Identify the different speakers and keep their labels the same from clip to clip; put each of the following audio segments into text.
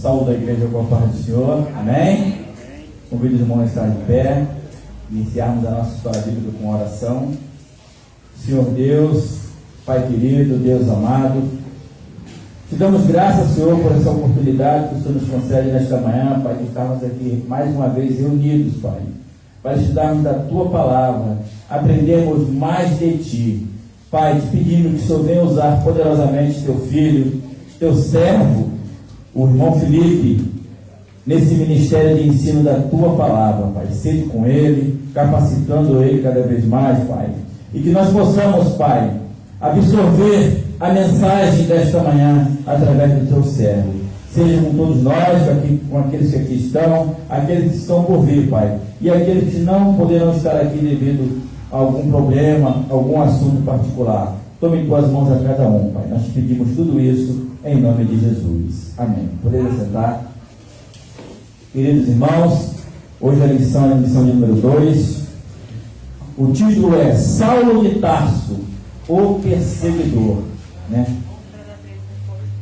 Speaker 1: Saúde da igreja com a paz do Senhor. Amém? Convido os irmãos a estar de pé e iniciarmos a nossa história bíblica com oração. Senhor Deus, Pai querido, Deus amado, te damos graças, Senhor, por essa oportunidade que o Senhor nos concede nesta manhã, Pai, de estarmos aqui mais uma vez reunidos, Pai, para estudarmos da Tua palavra, aprendermos mais de Ti. Pai, te pedindo que o Senhor venha usar poderosamente Teu filho, Teu servo, o irmão Felipe, nesse ministério de ensino da Tua palavra, Pai. Seja com ele, capacitando ele cada vez mais, Pai. E que nós possamos, Pai, absorver a mensagem desta manhã através do Teu servo. Seja com todos nós, com aqueles que aqui estão, aqueles que estão por vir, Pai. E aqueles que não poderão estar aqui devido a algum problema, algum assunto particular. Tome em Tuas mãos a cada um, Pai. Nós te pedimos tudo isso em nome de Jesus. Amém. Poderia sentar. Queridos irmãos, hoje a lição é a lição de número 2. O título é Saulo de Tarso, o perseguidor, né?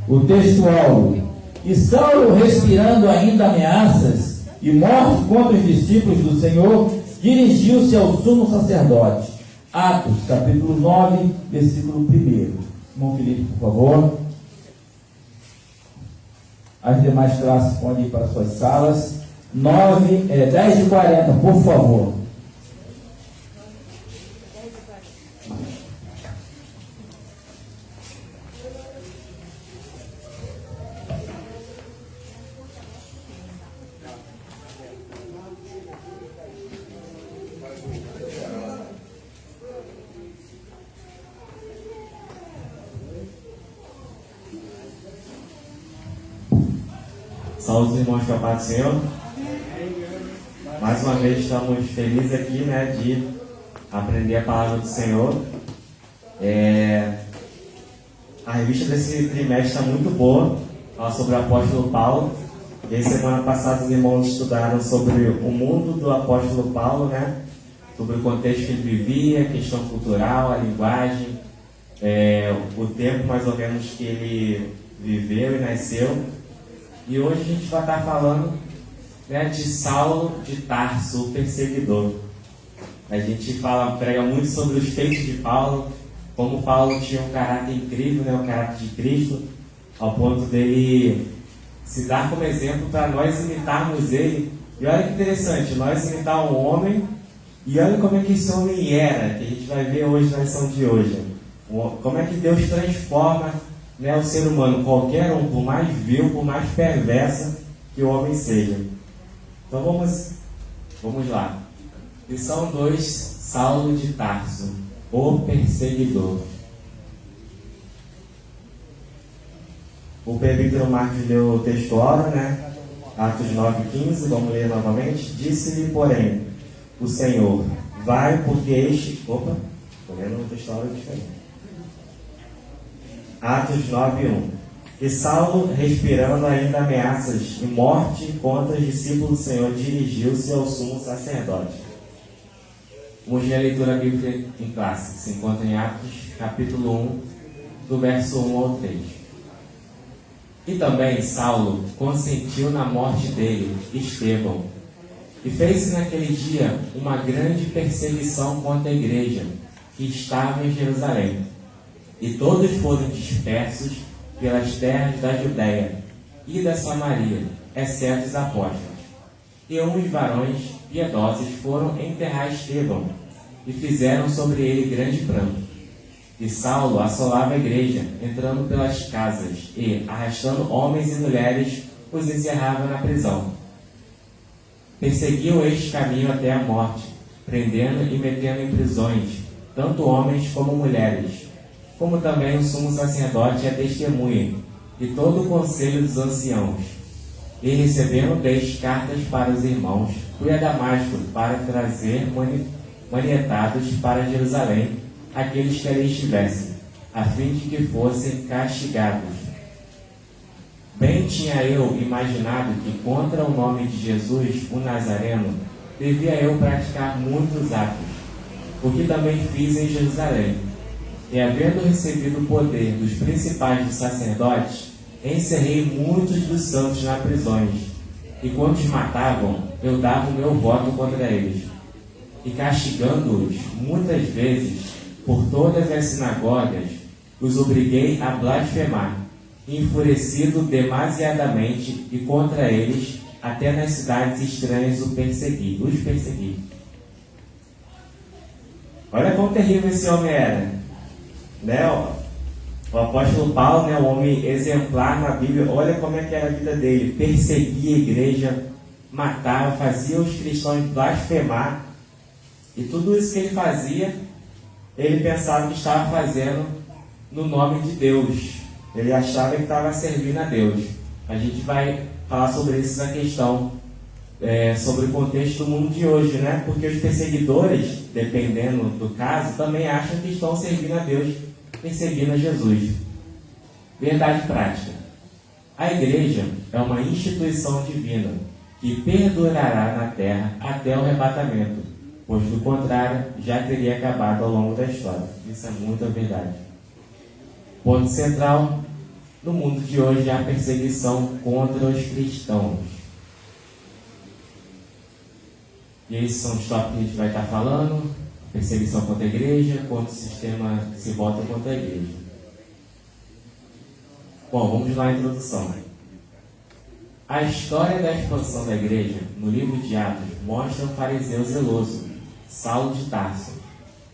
Speaker 1: O textual: e Saulo, respirando ainda ameaças e morte contra os discípulos do Senhor, dirigiu-se ao sumo sacerdote. Atos, capítulo 9, versículo 1. Irmão Felipe, por favor. As demais classes podem ir para suas salas. 10h40, por favor.
Speaker 2: Saúde, irmãos, com a paz do Senhor. Mais uma vez estamos felizes aqui, né, de aprender a palavra do Senhor. A revista desse trimestre está muito boa, fala sobre o apóstolo Paulo. E aí, semana passada os irmãos estudaram sobre o mundo do apóstolo Paulo, né, sobre o contexto que ele vivia, a questão cultural, a linguagem, o tempo mais ou menos que ele viveu e nasceu. E hoje a gente vai estar falando, né, de Saulo de Tarso, o perseguidor. A gente prega muito sobre os feitos de Paulo, como Paulo tinha um caráter incrível, né, o caráter de Cristo, ao ponto dele se dar como exemplo para nós imitarmos ele. E olha que interessante, nós imitar um homem, e olha como é que esse homem era, que a gente vai ver hoje na lição de hoje. Como é que Deus transforma, né, o ser humano, qualquer um, por mais vil, por mais perversa que o homem seja. Então vamos lá. Lição 2, Saulo de Tarso, o perseguidor. O presbítero Marcos leu o texto hora, né? Atos 9:15, vamos ler novamente. Disse-lhe, porém, o Senhor, vai porque este... Opa, estou lendo o texto hora diferente. Atos 9:1. E Saulo, respirando ainda ameaças e morte contra os discípulos do Senhor, dirigiu-se ao sumo sacerdote. Vamos ler a leitura bíblica em classe. Se encontra em Atos, capítulo 1, do verso 1 ao 3. E também Saulo consentiu na morte dele, Estevão, e fez-se naquele dia uma grande perseguição contra a igreja que estava em Jerusalém. E todos foram dispersos pelas terras da Judéia e da Samaria, exceto os apóstolos. E uns varões piedosos foram enterrar Estevão, e fizeram sobre ele grande pranto. E Saulo assolava a igreja, entrando pelas casas, e, arrastando homens e mulheres, os encerrava na prisão. Perseguiu este caminho até a morte, prendendo e metendo em prisões, tanto homens como mulheres, como também o sumo sacerdote e a testemunha, e todo o conselho dos anciãos. E recebendo deles cartas para os irmãos, fui a Damasco para trazer manietados para Jerusalém aqueles que ali estivessem, a fim de que fossem castigados. Bem tinha eu imaginado que contra o nome de Jesus, o Nazareno, devia eu praticar muitos atos, o que também fiz em Jerusalém. E havendo recebido o poder dos principais dos sacerdotes, encerrei muitos dos santos nas prisões, e quando os matavam, eu dava o meu voto contra eles. E castigando-os muitas vezes por todas as sinagogas, os obriguei a blasfemar, enfurecido demasiadamente, e contra eles, até nas cidades estranhas, os persegui. Olha quão terrível esse homem era, né? O apóstolo Paulo, né, o homem exemplar na Bíblia, olha como é que era a vida dele. Perseguia a igreja, matava, fazia os cristãos blasfemar. E tudo isso que ele fazia, ele pensava que estava fazendo no nome de Deus. Ele achava que estava servindo a Deus. A gente vai falar sobre isso na questão, sobre o contexto do mundo de hoje, né? Porque os perseguidores, dependendo do caso, também acham que estão servindo a Deus, perseguindo a Jesus. Verdade prática. A igreja é uma instituição divina que perdurará na terra até o arrebatamento, pois do contrário já teria acabado ao longo da história. Isso é muita verdade. Ponto central: no mundo de hoje há perseguição contra os cristãos. E esses são os tópicos que a gente vai estar falando: perseguição contra a igreja, contra o sistema que se volta contra a igreja. Bom, vamos lá à introdução. A história da expansão da igreja, no livro de Atos, mostra um fariseu zeloso, Saulo de Tarso.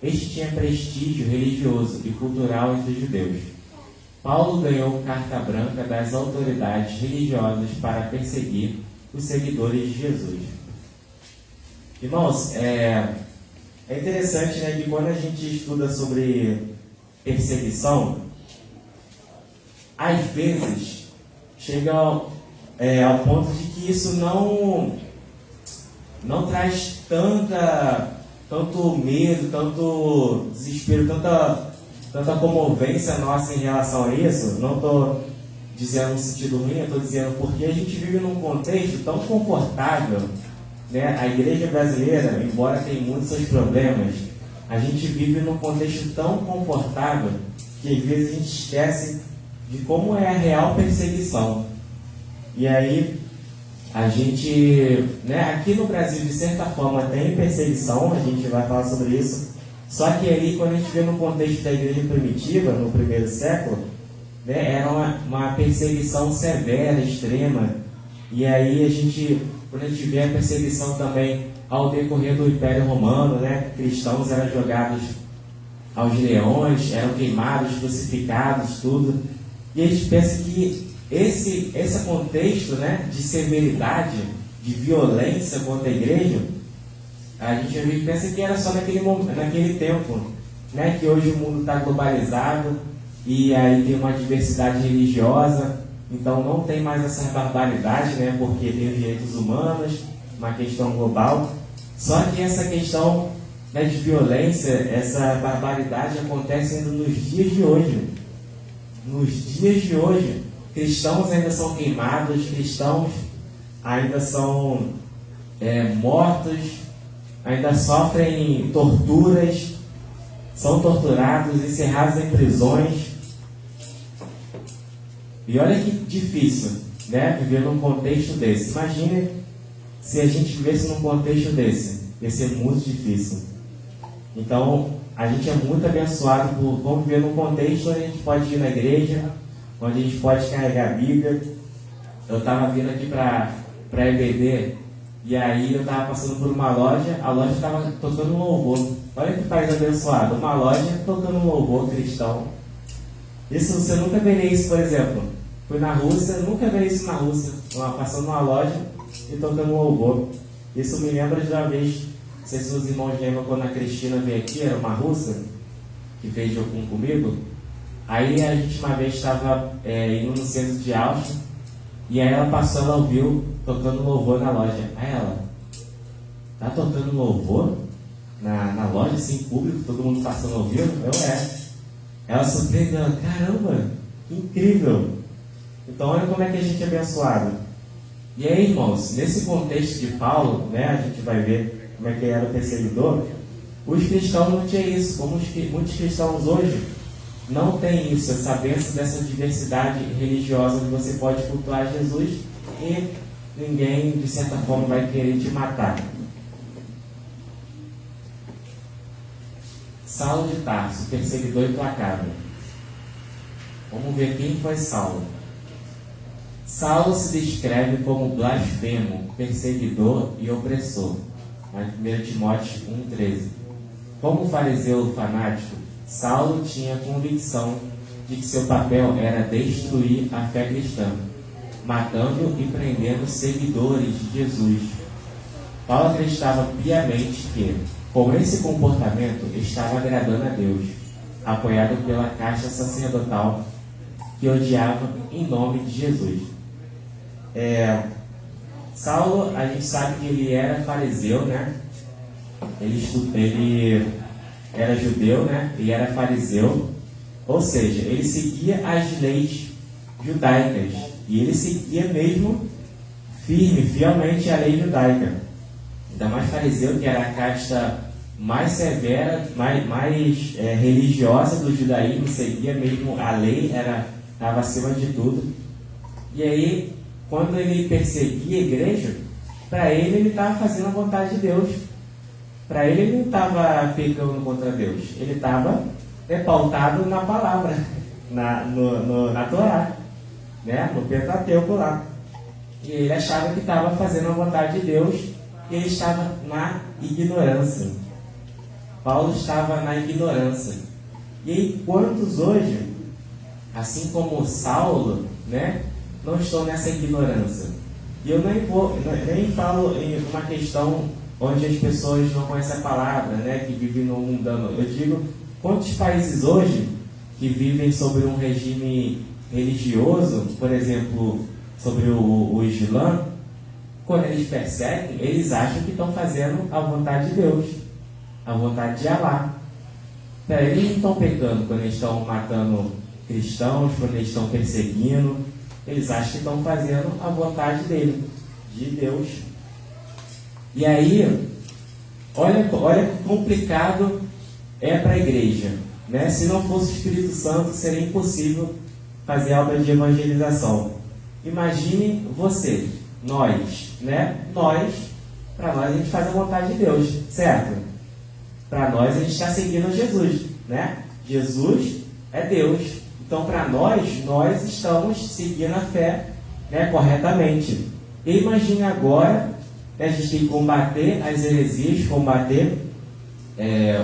Speaker 2: Este tinha prestígio religioso e cultural entre os judeus. Paulo ganhou carta branca das autoridades religiosas para perseguir os seguidores de Jesus. Irmãos, é interessante, né, que quando a gente estuda sobre perseguição, às vezes chega ao ponto de que isso não traz tanto medo, tanto desespero, tanta comovência nossa em relação a isso. Não estou dizendo no sentido ruim, eu estou dizendo porque a gente vive num contexto tão confortável, né? A igreja brasileira, embora tenha muitos seus problemas, a gente vive num contexto tão confortável que às vezes a gente esquece de como é a real perseguição. E aí a gente, né, aqui no Brasil, de certa forma, tem perseguição, a gente vai falar sobre isso. Só que aí, quando a gente vê no contexto da igreja primitiva, no primeiro século, né, era uma perseguição severa, extrema. E aí, quando a gente vê a perseguição também ao decorrer do Império Romano, né, cristãos eram jogados aos leões, eram queimados, crucificados, tudo. E a gente pensa que esse contexto, né, de severidade, de violência contra a igreja, a gente pensa que era só naquele tempo, né, que hoje o mundo está globalizado e aí tem uma diversidade religiosa, então não tem mais essa barbaridade, né, porque tem os direitos humanos, uma questão global. Só que essa questão, né, de violência, essa barbaridade acontece ainda nos dias de hoje. Nos dias de hoje, cristãos ainda são queimados, cristãos ainda são mortos, ainda sofrem torturas, são torturados, encerrados em prisões. E olha que difícil, né, viver num contexto desse. Imagine se a gente vivesse num contexto desse, ia ser muito difícil. Então, a gente é muito abençoado por conviver num contexto onde a gente pode ir na igreja, onde a gente pode carregar a Bíblia. Eu estava vindo aqui para EBD, e aí eu estava passando por uma loja, a loja estava tocando um louvor. Olha que país abençoado, uma loja tocando um louvor cristão. Isso, você nunca veria isso, por exemplo. Fui na Rússia, nunca veria isso na Rússia, passando numa loja e tocando um louvor. Isso me lembra de uma vez, não sei se os irmãos lembram quando a Cristina veio aqui, era uma russa, que fez jogum comigo. Aí a gente uma vez estava indo no centro de Austin, e aí ela passou, ela ouviu tocando louvor na loja. Aí ela, tá tocando louvor na loja, assim, público, todo mundo passando ouvindo? Ela surpreendeu, caramba, que incrível. Então olha como é que a gente é abençoado. E aí, irmãos, nesse contexto de Paulo, né, a gente vai ver como é que era o perseguidor. Os cristãos não tinham isso, como muitos cristãos hoje não tem isso, essa bênção dessa diversidade religiosa onde você pode cultuar Jesus e ninguém, de certa forma, vai querer te matar. Saulo de Tarso, perseguidor implacável. Vamos ver quem foi Saulo. Saulo se descreve como blasfemo, perseguidor e opressor. 1 Timóteo 1,13. Como fariseu fanático, Saulo tinha convicção de que seu papel era destruir a fé cristã, matando e prendendo seguidores de Jesus. Paulo acreditava piamente que, com esse comportamento, estava agradando a Deus, apoiado pela casta sacerdotal que odiava em nome de Jesus. Saulo, a gente sabe que ele era fariseu, né? Ele era judeu, né? E era fariseu, ou seja, ele seguia as leis judaicas e ele seguia mesmo fielmente a lei judaica. Ainda mais fariseu, que era a casta mais severa, mais religiosa do judaísmo, seguia mesmo a lei, estava acima de tudo. E aí, quando ele perseguia a igreja, para ele estava fazendo a vontade de Deus. Para ele não estava pecando contra Deus, ele estava pautado na palavra, na Torá, né? No Pentateuco lá. E ele achava que estava fazendo a vontade de Deus e ele estava na ignorância. Paulo estava na ignorância. E aí, quantos hoje, assim como Saulo, né, não estão nessa ignorância? E eu nem falo em uma questão onde as pessoas não conhecem a palavra, né, que vivem no mundano. Eu digo, quantos países hoje que vivem sobre um regime religioso, por exemplo, sobre o Islã, quando eles perseguem, eles acham que estão fazendo a vontade de Deus, a vontade de Alá. Eles não estão pecando quando eles estão matando cristãos, quando eles estão perseguindo. Eles acham que estão fazendo a vontade dele, de Deus. E aí, olha que complicado é para a igreja, né? Se não fosse o Espírito Santo, seria impossível fazer a obra de evangelização. Imagine você, nós, né? Para nós a gente faz a vontade de Deus, certo? Para nós a gente está seguindo Jesus, né? Jesus é Deus. Então, para nós estamos seguindo a fé, né, corretamente. E imagine agora, né, a gente tem que combater as heresias, combater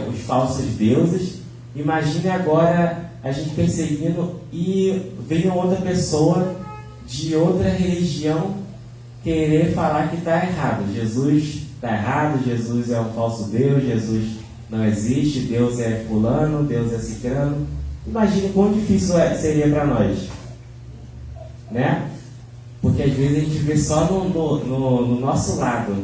Speaker 2: os falsos deuses. Imagine agora a gente perseguindo e vem outra pessoa de outra religião querer falar que está errado. Jesus está errado, Jesus é um falso Deus, Jesus não existe, Deus é fulano, Deus é cicrano. Imagine quão difícil seria para nós, né? Porque às vezes a gente vê só no nosso lado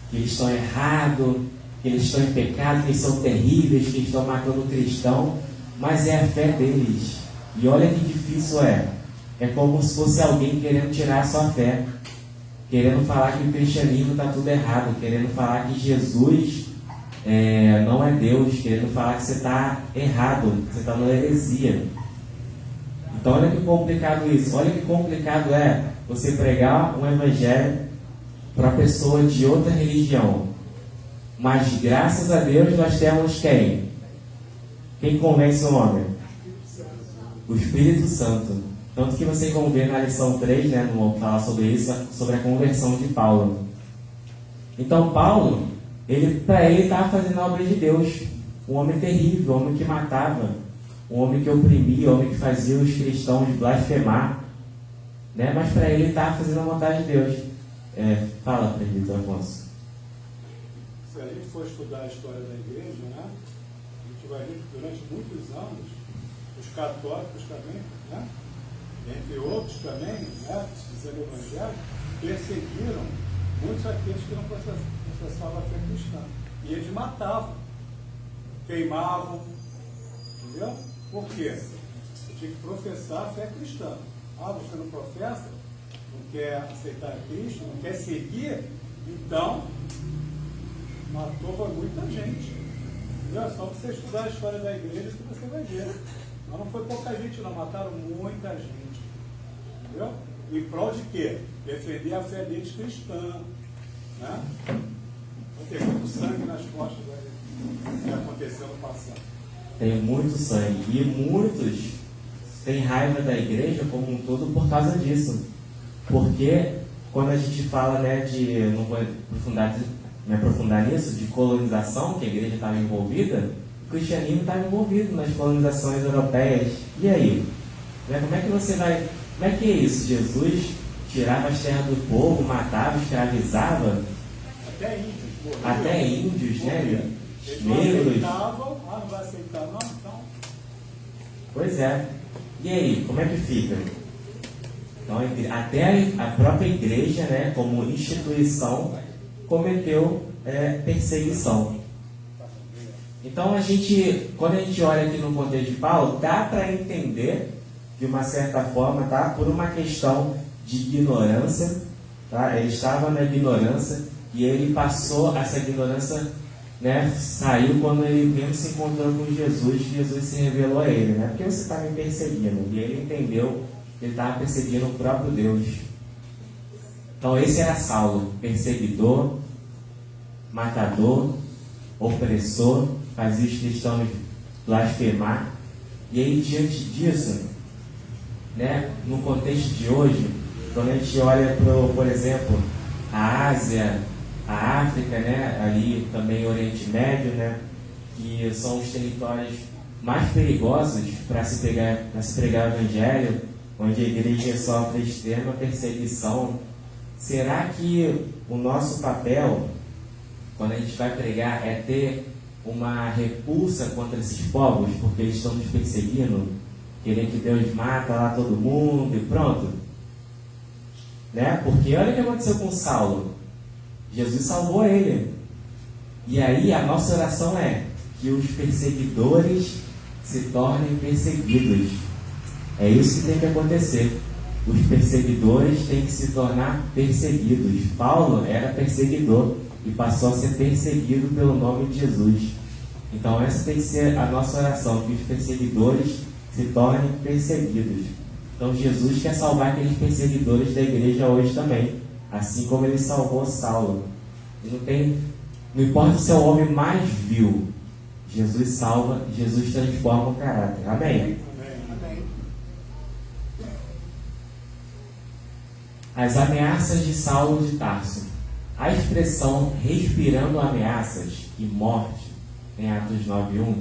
Speaker 2: que eles estão errados, que eles estão em pecado, que eles são terríveis, que eles estão matando o cristão, mas é a fé deles. E olha que difícil é. É como se fosse alguém querendo tirar a sua fé, querendo falar que o cristianismo está tudo errado, querendo falar que Jesus não é Deus, querendo falar que você está errado, que você está numa heresia. Então olha que complicado isso, olha que complicado é você pregar um evangelho para pessoa de outra religião. Mas graças a Deus nós temos quem? Quem convence o homem? O Espírito Santo. Tanto que vocês vão ver na lição 3, né, vamos falar sobre isso, sobre a conversão de Paulo. Então Paulo, para ele estava fazendo a obra de Deus. Um homem terrível, um homem que matava, um homem que oprimia, um homem que fazia os cristãos blasfemar, né? Mas para ele estava fazendo a vontade de Deus. Fala, presbítero Afonso.
Speaker 3: Se a gente for estudar a história da igreja, né, a gente vai ver que durante muitos anos os católicos também, né, entre outros também, né, dizendo o evangelho, perseguiram muitos aqueles que não professavam a fé cristã. E eles matavam, queimavam, entendeu? Por quê? Você tinha que professar a fé cristã. Você não professa, não quer aceitar Cristo, não quer seguir, então matou muita gente. Entendeu? É só você estudar a história da igreja que você vai ver. Mas não foi pouca gente, não. Mataram muita gente. Entendeu? Em prol de quê? Defender a fé deles cristã. Né? Então, tem muito sangue nas costas aí, que aconteceu no passado.
Speaker 2: Tem muito sangue. E muitos têm raiva da igreja como um todo por causa disso. Porque quando a gente fala, né, não vou me aprofundar nisso, de colonização, que a igreja estava envolvida, o cristianismo estava envolvido nas colonizações europeias. E aí? Né, como é que é isso? Jesus tirava as terras do povo, matava, escravizava.
Speaker 3: Até índios.
Speaker 2: Até índios, né?
Speaker 3: Eles não aceitavam. Não vai aceitar não? Então...
Speaker 2: Pois é. E aí, como é que fica? Então, até a própria igreja, né, como instituição, cometeu perseguição. Então, quando a gente olha aqui no contexto de Paulo, dá para entender, de uma certa forma, tá, por uma questão de ignorância. Tá? Ele estava na ignorância e ele passou essa ignorância, né, saiu quando ele mesmo se encontrou com Jesus. Jesus se revelou a ele, né? Porque você está me perseguindo? E ele entendeu que ele estava perseguindo o próprio Deus. Então esse era Saulo, perseguidor, matador, opressor, fazia os cristãos blasfemar. E aí, diante disso, né, no contexto de hoje, quando a gente olha por exemplo, a Ásia, a África, né, ali também o Oriente Médio, né, que são os territórios mais perigosos para se pregar o Evangelho, onde a igreja sofre extrema perseguição. Será que o nosso papel, quando a gente vai pregar, é ter uma repulsa contra esses povos, porque eles estão nos perseguindo, querendo que Deus mata lá todo mundo e pronto? Né? Porque olha o que aconteceu com Saulo. Jesus salvou ele. E aí a nossa oração é que os perseguidores se tornem perseguidos. É isso que tem que acontecer. Os perseguidores têm que se tornar perseguidos. Paulo era perseguidor e passou a ser perseguido pelo nome de Jesus. Então essa tem que ser a nossa oração, que os perseguidores se tornem perseguidos. Então Jesus quer salvar aqueles perseguidores da igreja hoje também, assim como ele salvou Saulo. Não importa se é o homem mais vil, Jesus salva, Jesus transforma o caráter. Amém?
Speaker 3: Amém.
Speaker 2: As ameaças de Saulo de Tarso. A expressão respirando ameaças e morte, em Atos 9:1,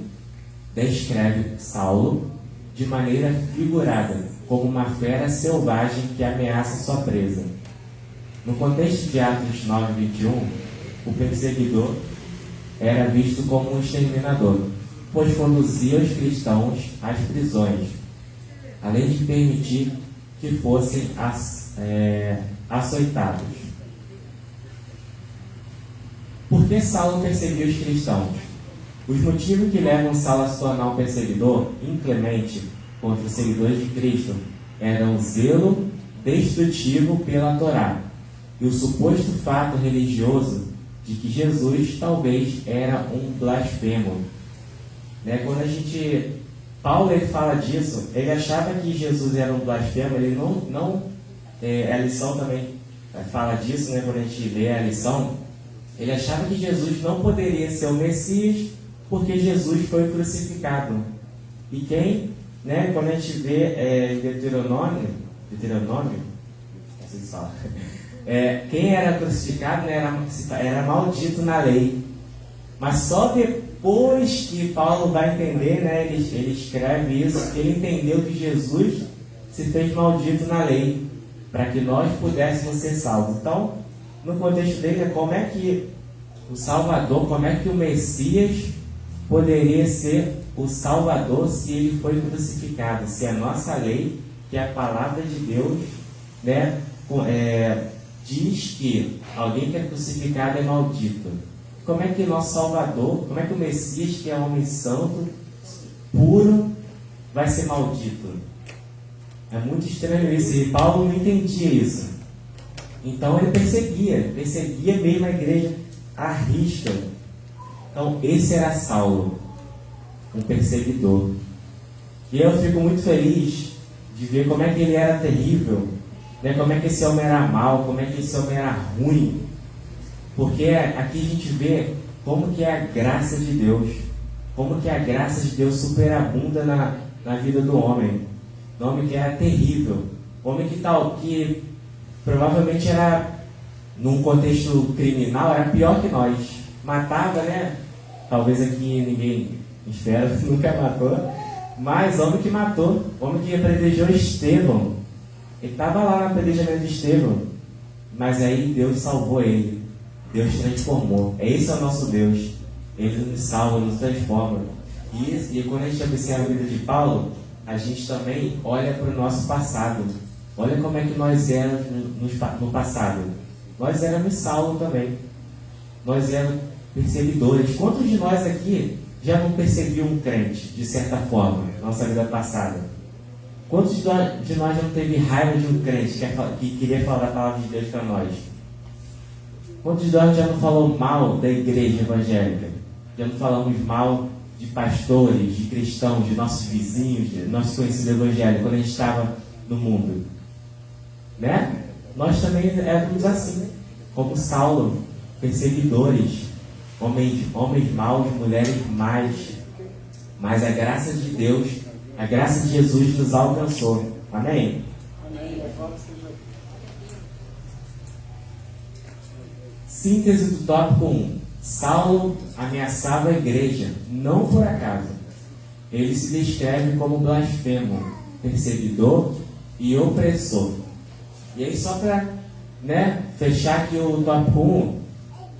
Speaker 2: descreve Saulo de maneira figurada, como uma fera selvagem que ameaça sua presa. No contexto de Atos 9:21, o perseguidor era visto como um exterminador, pois conduzia os cristãos às prisões, além de permitir que fossem açoitados. Por que Saulo perseguia os cristãos? Os motivos que levam Saulo a se tornar um perseguidor inclemente contra os seguidores de Cristo eram o zelo destrutivo pela Torá e o suposto fato religioso de que Jesus talvez era um blasfemo. Né? Quando Paulo ele fala disso, ele achava que Jesus era um blasfemo. Ele a lição também fala disso, né? Quando a gente lê a lição, ele achava que Jesus não poderia ser o Messias porque Jesus foi crucificado. E né, quando a gente vê Deuteronômio, assim se fala, quem era crucificado, né, era maldito na lei. Mas só depois que Paulo vai entender, né, ele escreve isso, que ele entendeu que Jesus se fez maldito na lei, para que nós pudéssemos ser salvos. Então, no contexto dele, como é que o Salvador, como é que o Messias poderia ser o Salvador se ele foi crucificado? Se a nossa lei, que é a palavra de Deus, né, diz que alguém que é crucificado é maldito. Como é que nosso Salvador, como é que o Messias, que é homem santo, puro, vai ser maldito? É muito estranho isso, e Paulo não entendia isso. Então ele perseguia mesmo a igreja à risca. Então esse era Saulo, um perseguidor. E eu fico muito feliz de ver como é que ele era terrível, né? Como é que esse homem era mau, como é que esse homem era ruim. Porque aqui a gente vê como que é a graça de Deus, como que a graça de Deus superabunda na vida do homem. Um homem que era terrível, homem que provavelmente era, num contexto criminal, era pior que nós. Matava, né? Talvez aqui ninguém espera, nunca matou, mas homem que matou, homem que apedrejou Estevão. Ele estava lá no apedrejamento de Estevão, mas aí Deus salvou ele, Deus transformou. Esse é o nosso Deus, Ele nos salva, nos transforma. E quando a gente observa a vida de Paulo, a gente também olha para o nosso passado. Olha como é que nós éramos no passado. Nós éramos Saulo também. Nós éramos perseguidores. Quantos de nós aqui já não perseguiu um crente, de certa forma, na nossa vida passada? Quantos de nós já não teve raiva de um crente que queria falar a palavra de Deus para nós? Quantos de nós já não falou mal da igreja evangélica? Já não falamos mal de pastores, de cristãos, de nossos vizinhos, de nossos conhecidos evangélicos, quando a gente estava no mundo? Né? Nós também éramos assim, como Saulo, perseguidores, homens maus, mulheres más. Mas a graça de Deus, a graça de Jesus nos alcançou. Amém?
Speaker 3: Amém.
Speaker 2: Síntese do tópico 1. Saulo ameaçava a igreja, não por acaso. Ele se descreve como blasfemo, perseguidor e opressor. E aí, só para fechar aqui o tópico 1,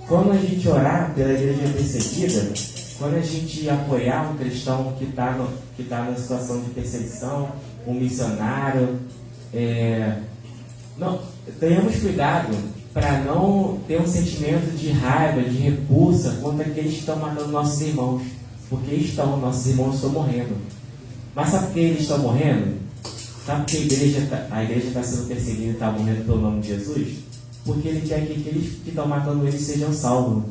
Speaker 2: quando a gente orar pela igreja perseguida, quando a gente apoiar um cristão que está na situação de perseguição, um missionário, tenhamos cuidado para não ter um sentimento de raiva, de repulsa contra aqueles que estão matando nossos irmãos, porque nossos irmãos estão morrendo. Mas sabe por que eles estão morrendo? Sabe por que a igreja está sendo perseguida e está morrendo pelo nome de Jesus? Porque Ele quer que aqueles que estão matando eles sejam salvos.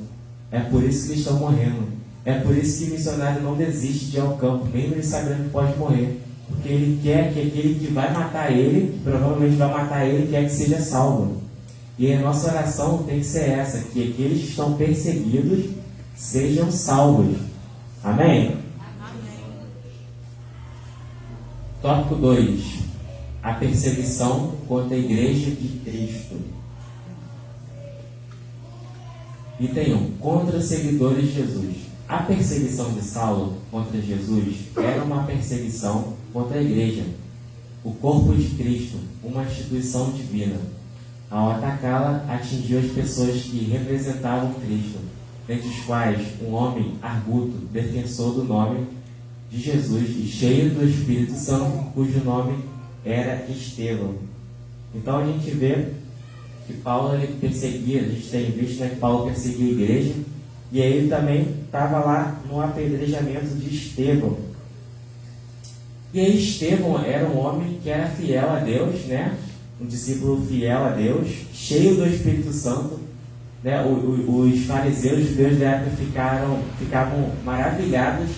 Speaker 2: É por isso que eles estão morrendo. É por isso que o missionário não desiste de ir ao campo, mesmo ele sabendo que pode morrer. Porque ele quer que aquele que vai matar ele, que provavelmente vai matar ele, quer que seja salvo. E a nossa oração tem que ser essa, que aqueles que estão perseguidos sejam salvos. Amém? Tópico 2. A perseguição contra a igreja de Cristo. Item 1. Contra os seguidores de Jesus. A perseguição de Saulo contra Jesus era uma perseguição contra a igreja, o corpo de Cristo, uma instituição divina. Ao atacá-la, atingiu as pessoas que representavam Cristo, dentre os quais um homem arguto, defensor do nome de Jesus e cheio do Espírito Santo, cujo nome era Estevão. Então a gente vê que Paulo ele perseguia, a gente tem visto que Paulo perseguia a igreja, e aí ele também estava lá no apedrejamento de Estevão. E aí Estevão era um homem que era fiel a Deus, né? Um discípulo fiel a Deus, cheio do Espírito Santo, né? Os fariseus, os judeus da época ficavam maravilhados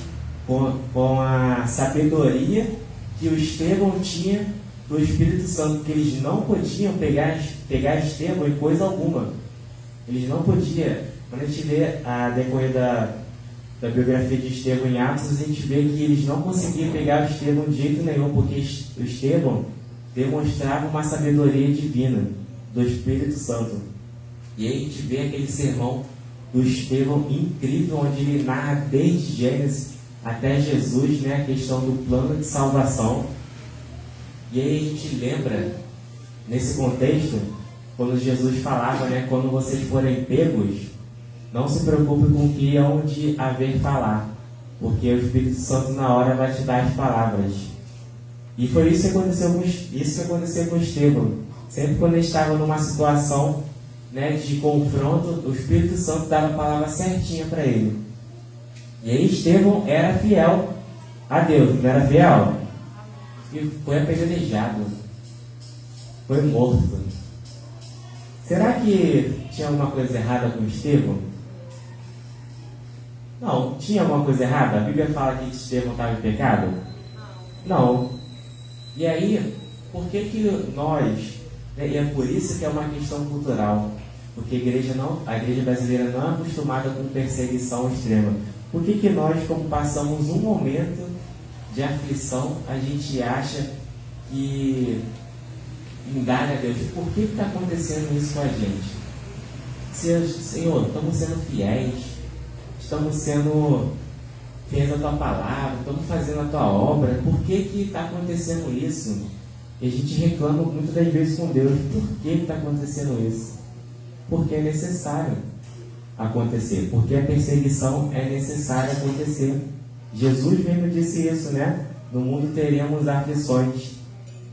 Speaker 2: com a sabedoria que o Estevão tinha do Espírito Santo, que eles não podiam pegar Estevão em coisa alguma. Eles não podiam. Quando a gente vê a decorrer da biografia de Estevão em Atos, a gente vê que eles não conseguiam pegar o Estevão de jeito nenhum, porque o Estevão demonstrava uma sabedoria divina do Espírito Santo. E aí a gente vê aquele sermão do Estevão incrível, onde ele narra desde Gênesis até Jesus, né, a questão do plano de salvação. E aí a gente lembra, nesse contexto, quando Jesus falava, né, quando vocês forem pegos, não se preocupe com o que hão de haver falar, porque o Espírito Santo na hora vai te dar as palavras. E foi isso que aconteceu com Estevão. Sempre quando ele estava numa situação, né, de confronto, o Espírito Santo dava a palavra certinha para ele. E aí Estevão era fiel a Deus, não era fiel? E foi apedrejado, foi morto. Será que tinha alguma coisa errada com Estevão? Não, tinha alguma coisa errada? A Bíblia fala que Estevão estava em pecado? Não. E aí, por que nós, né, e é por isso que é uma questão cultural, porque a igreja brasileira não é acostumada com perseguição extrema. Por que nós, como passamos um momento de aflição, a gente acha que indaga a Deus, por que está acontecendo isso com a gente? Senhor, estamos sendo fiéis, estamos sendo fiéis à tua palavra, estamos fazendo a tua obra, por que está acontecendo isso? E a gente reclama muitas das vezes com Deus, por que está acontecendo isso? Porque é necessário acontecer, porque a perseguição é necessária acontecer. Jesus mesmo disse isso, né? No mundo teremos aflições,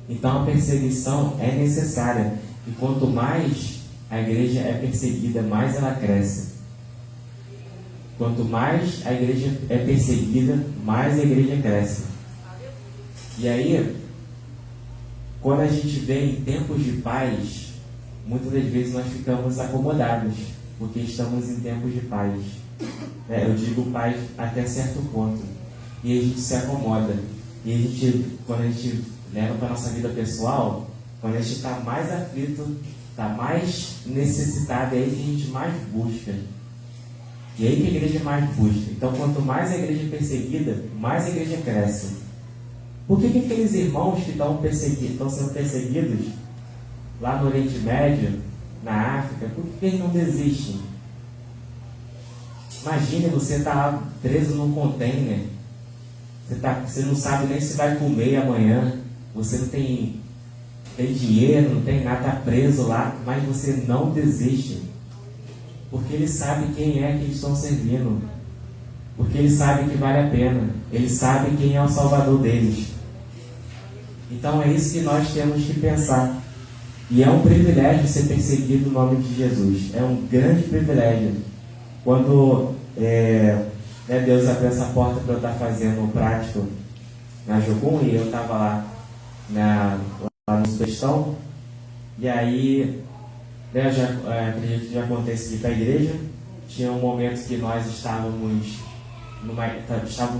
Speaker 2: então a perseguição é necessária, e quanto mais a igreja é perseguida, mais ela cresce. Quanto mais a igreja é perseguida, mais a igreja cresce. E aí, quando a gente vê em tempos de paz, muitas das vezes nós ficamos acomodados, porque estamos em tempos de paz. Eu digo paz até certo ponto. E a gente se acomoda. E a gente, quando a gente leva para a nossa vida pessoal, quando a gente está mais aflito, está mais necessitado, é aí que a gente mais busca. E é aí que a igreja mais busca. Então, quanto mais a igreja é perseguida, mais a igreja cresce. Por que aqueles irmãos que estão sendo perseguidos lá no Oriente Médio, na África, por que eles não desistem? Imagine você estar lá preso num container, você não sabe nem se vai comer amanhã, você não tem dinheiro, não tem nada, está preso lá, mas você não desiste, porque ele sabe quem é que eles estão servindo, porque ele sabe que vale a pena, ele sabe quem é o Salvador deles. Então é isso que nós temos que pensar. E é um privilégio ser perseguido no nome de Jesus. É um grande privilégio. Quando Deus abriu essa porta para eu estar fazendo o prático na Jocum, e eu estava lá no Sugestão, e aí, acredito que já contei isso aqui para a igreja. Tinha um momento que nós estávamos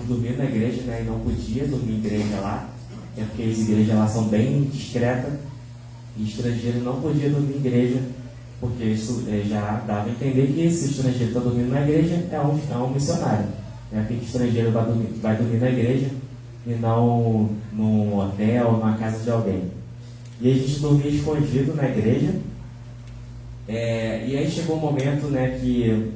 Speaker 2: dormindo na igreja, né, e não podia dormir em igreja lá, porque as igrejas lá são bem discretas, e estrangeiro não podia dormir em igreja, porque isso já dava a entender que se o estrangeiro está dormindo na igreja, é um missionário, né? Porque o estrangeiro vai dormir na igreja e não num hotel ou numa casa de alguém. E a gente dormia escondido na igreja, e aí chegou um momento, né, que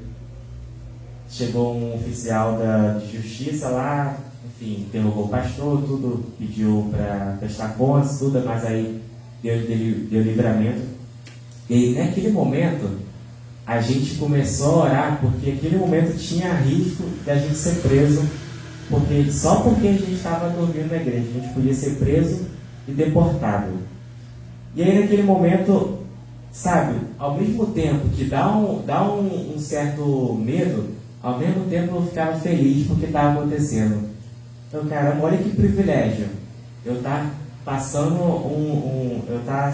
Speaker 2: chegou um oficial de justiça lá, enfim, interrogou o pastor, tudo, pediu para prestar contas, tudo, mas aí deu livramento. E naquele momento a gente começou a orar, porque naquele momento tinha risco de a gente ser preso, só porque a gente estava dormindo na igreja, a gente podia ser preso e deportado. E aí naquele momento, sabe, ao mesmo tempo que dá um certo medo, ao mesmo tempo eu ficava feliz porque estava acontecendo. Então, caramba, olha que privilégio eu estar passando eu estar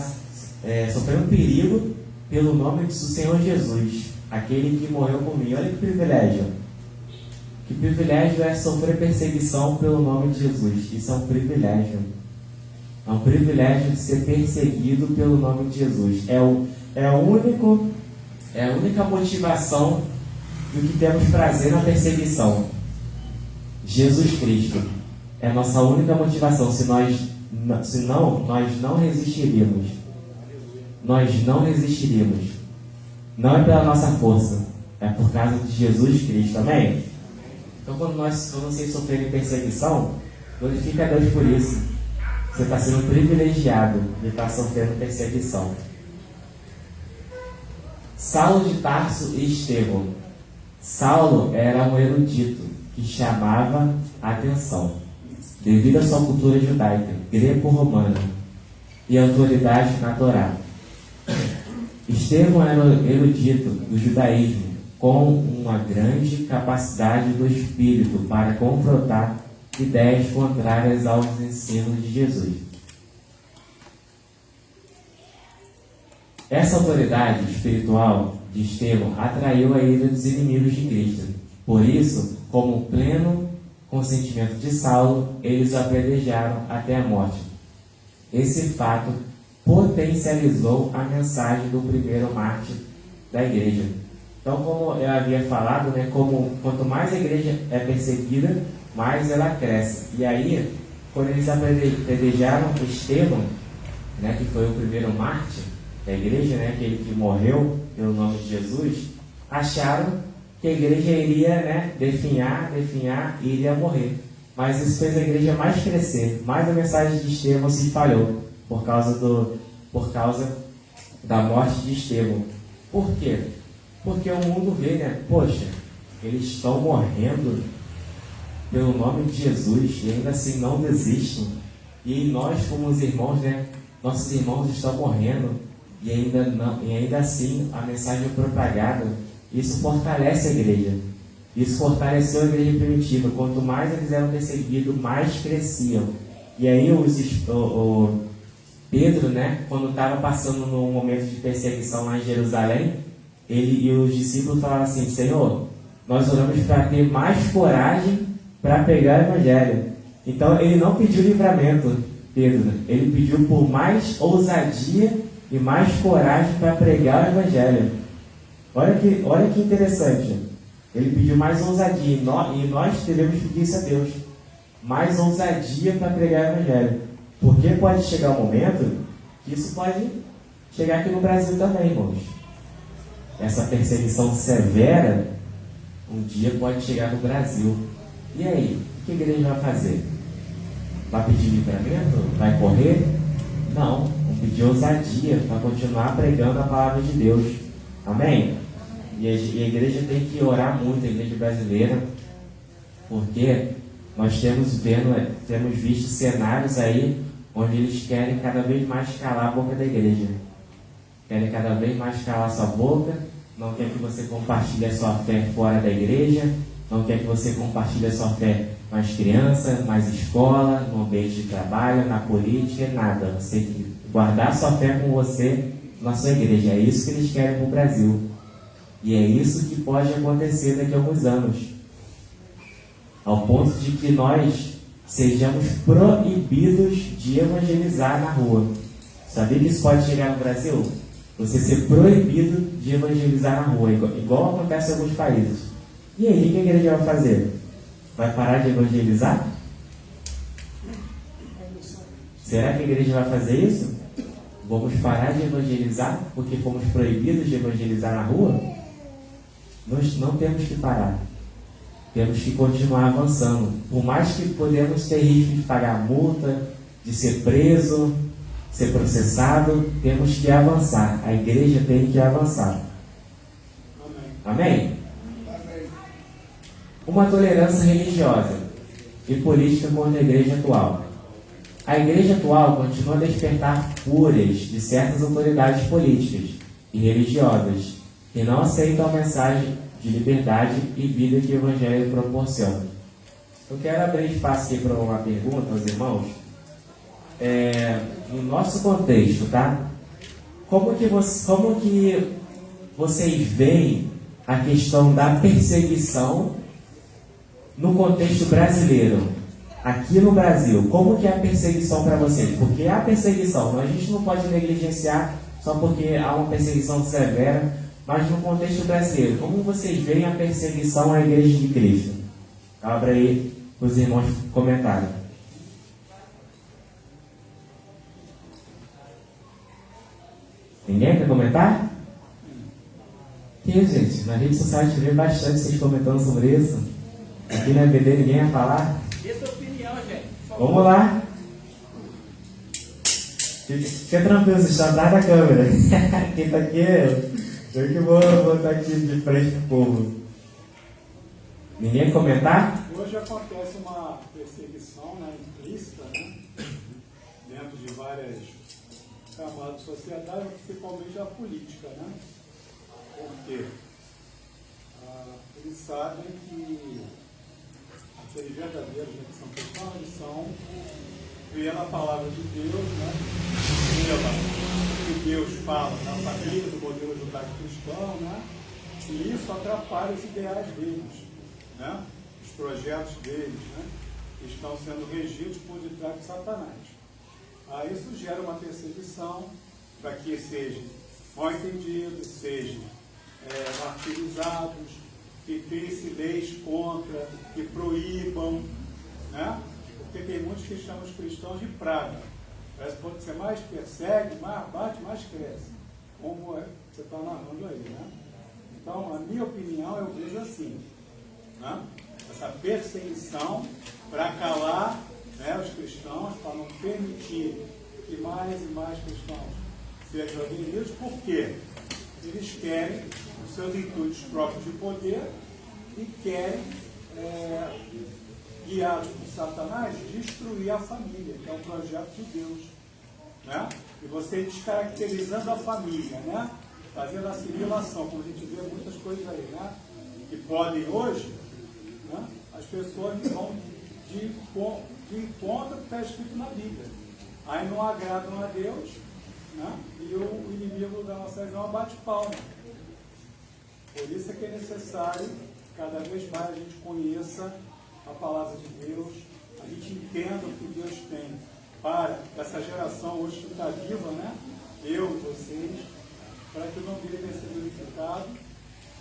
Speaker 2: sofrendo um perigo pelo nome do Senhor Jesus, aquele que morreu por mim. Olha que privilégio. Que privilégio é sofrer perseguição pelo nome de Jesus. Isso é um privilégio. É um privilégio de ser perseguido pelo nome de Jesus. É a única motivação do que temos prazer na perseguição. Jesus Cristo é a nossa única motivação. Senão, nós não resistiríamos. Nós não resistiríamos. Não é pela nossa força, é por causa de Jesus Cristo. Amém? Então, quando vocês sofrerem perseguição, glorifica a Deus por isso. Você está sendo privilegiado de estar sofrendo perseguição. Saulo de Tarso e Estevão. Saulo era um erudito que chamava a atenção, devido à sua cultura judaica, greco-romana e autoridade na Torá. Estevão era erudito do judaísmo, com uma grande capacidade do espírito para confrontar ideias contrárias aos ensinos de Jesus. Essa autoridade espiritual de Estevão atraiu a ira dos inimigos de Cristo. Por isso, como consentimento de Saulo, eles o apedrejaram até a morte. Esse fato potencializou a mensagem do primeiro mártir da igreja. Então, como eu havia falado, né, quanto mais a igreja é perseguida, mais ela cresce. E aí, quando eles apedrejaram Estevão, né, que foi o primeiro mártir da igreja, né, aquele que morreu pelo nome de Jesus, acharam que a igreja iria, né, definhar e iria morrer. Mas isso fez a igreja mais crescer, mais a mensagem de Estevão se espalhou por causa da morte de Estevão. Por quê? Porque o mundo vê, né, poxa, eles estão morrendo pelo nome de Jesus e ainda assim não desistem. E nós, como os irmãos, né, nossos irmãos estão morrendo e ainda assim a mensagem é propagada. Isso fortalece a igreja. Isso fortaleceu a igreja primitiva. Quanto mais eles eram perseguidos, mais cresciam. E aí o Pedro, né, quando estava passando num momento de perseguição lá em Jerusalém, ele e os discípulos falaram assim: Senhor, nós oramos para ter mais coragem para pregar o evangelho. Então ele não pediu livramento, Pedro. Ele pediu por mais ousadia e mais coragem para pregar o evangelho. Olha que interessante. Ele pediu mais ousadia e nós devemos pedir isso a Deus. Mais ousadia para pregar o evangelho. Porque pode chegar um momento que isso pode chegar aqui no Brasil também, irmãos. Essa perseguição severa um dia pode chegar no Brasil. E aí, o que a igreja vai fazer? Vai pedir livramento? Vai correr? Não, vamos pedir ousadia para continuar pregando a palavra de Deus. Amém? E a igreja tem que orar muito, a igreja brasileira, porque nós temos visto cenários aí onde eles querem cada vez mais calar a boca da igreja. Querem cada vez mais calar sua boca, não quer que você compartilhe a sua fé fora da igreja, não quer que você compartilhe a sua fé com as crianças, mais escola, no ambiente de trabalho, na política, nada. Você tem que guardar a sua fé com você na sua igreja. É isso que eles querem para o Brasil. E é isso que pode acontecer daqui a alguns anos. Ao ponto de que nós sejamos proibidos de evangelizar na rua. Sabia que isso pode chegar no Brasil? Você ser proibido de evangelizar na rua, igual acontece em alguns países. E aí, o que a igreja vai fazer? Vai parar de evangelizar? Será que a igreja vai fazer isso? Vamos parar de evangelizar porque fomos proibidos de evangelizar na rua? Nós não temos que parar. Temos que continuar avançando. Por mais que podemos ter risco de pagar multa, de ser preso, ser processado, temos que avançar. A igreja tem que avançar. Amém? Amém? Uma tolerância religiosa e política contra a igreja atual. A igreja atual continua a despertar fúrias de certas autoridades políticas e religiosas que não aceitam a mensagem de liberdade e vida que o Evangelho proporciona. Eu quero abrir espaço aqui para uma pergunta aos irmãos. No nosso contexto, tá? Como que vocês veem a questão da perseguição no contexto brasileiro? Aqui no Brasil, como que é a perseguição para vocês? Porque há perseguição, a gente não pode negligenciar só porque há uma perseguição severa, mas no contexto brasileiro, como vocês veem a perseguição à Igreja de Cristo? Abra aí os irmãos comentarem. Ninguém quer comentar? Que, gente, na rede social a gente vê bastante vocês comentando sobre isso. Aqui na EBD ninguém vai falar?
Speaker 4: Dê sua opinião, gente.
Speaker 2: Vamos lá. Fica tranquilo, vocês estão atrás da câmera. Quem está aqui eu que vou estar aqui de frente para o povo. Ninguém comentar?
Speaker 3: Hoje acontece uma perseguição, né, implícita, né, dentro de várias camadas de sociedade, principalmente a política, né? Porque eles sabem que aqueles verdadeiros que são cristãos, eles são pela palavra de Deus, né? Pela que Deus fala na família, do modelo judaico-cristão, né? E isso atrapalha os ideais deles, né? Os os projetos deles, né, que estão sendo regidos por detrás de Satanás. Isso gera uma perseguição para que sejam mal entendidos, sejam martirizados, que criem leis contra, que proíbam, né? Porque tem muitos que chamam os cristãos de praga. Parece que quando você mais persegue, mais bate, mais cresce. Como você está narrando aí, né? Então, a minha opinião, eu vejo assim, né? Essa perseguição para calar, né, os cristãos, para não permitir que mais e mais cristãos sejam aderidos, porque eles querem os seus intuitos próprios de poder e querem, guiados por Satanás, destruir a família, que é um projeto de Deus, né? E você descaracterizando a família, né? Fazendo assimilação, como a gente vê muitas coisas aí, né? Que podem hoje, né? As pessoas vão de encontro que está escrito na Bíblia. Aí não agradam a Deus, né? E o inimigo da nossa visão bate palma. Por isso é que é necessário, cada vez mais, a gente conheça a palavra de Deus, a gente entenda o que Deus tem para essa geração hoje que está viva, né? Eu e vocês, para que não venha a ser glorificado.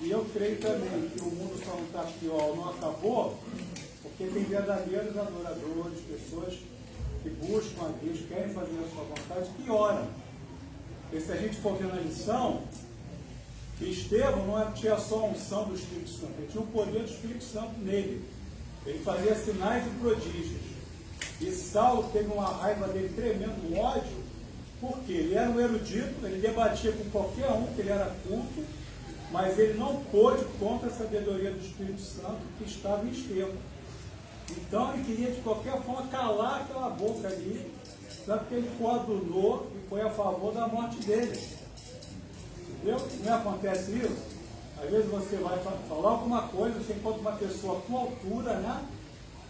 Speaker 3: E eu creio também que o mundo só não está pior, não acabou, porque tem verdadeiros adoradores, pessoas que buscam a Deus, querem fazer a sua vontade, que oram. Porque se a gente for ver na lição, que Estevão não tinha só a unção do Espírito Santo, ele tinha o poder do Espírito Santo nele. Ele fazia sinais e prodígios. E Saulo teve uma raiva dele tremendo, um ódio, porque ele era um erudito, ele debatia com qualquer um, que ele era culto, mas ele não pôde contra a sabedoria do Espírito Santo que estava em Estevão. Então ele queria de qualquer forma calar aquela boca ali, tanto que ele coadunou e foi a favor da morte dele. Entendeu? Não acontece isso? Às vezes você vai falar alguma coisa, você encontra uma pessoa com altura, né?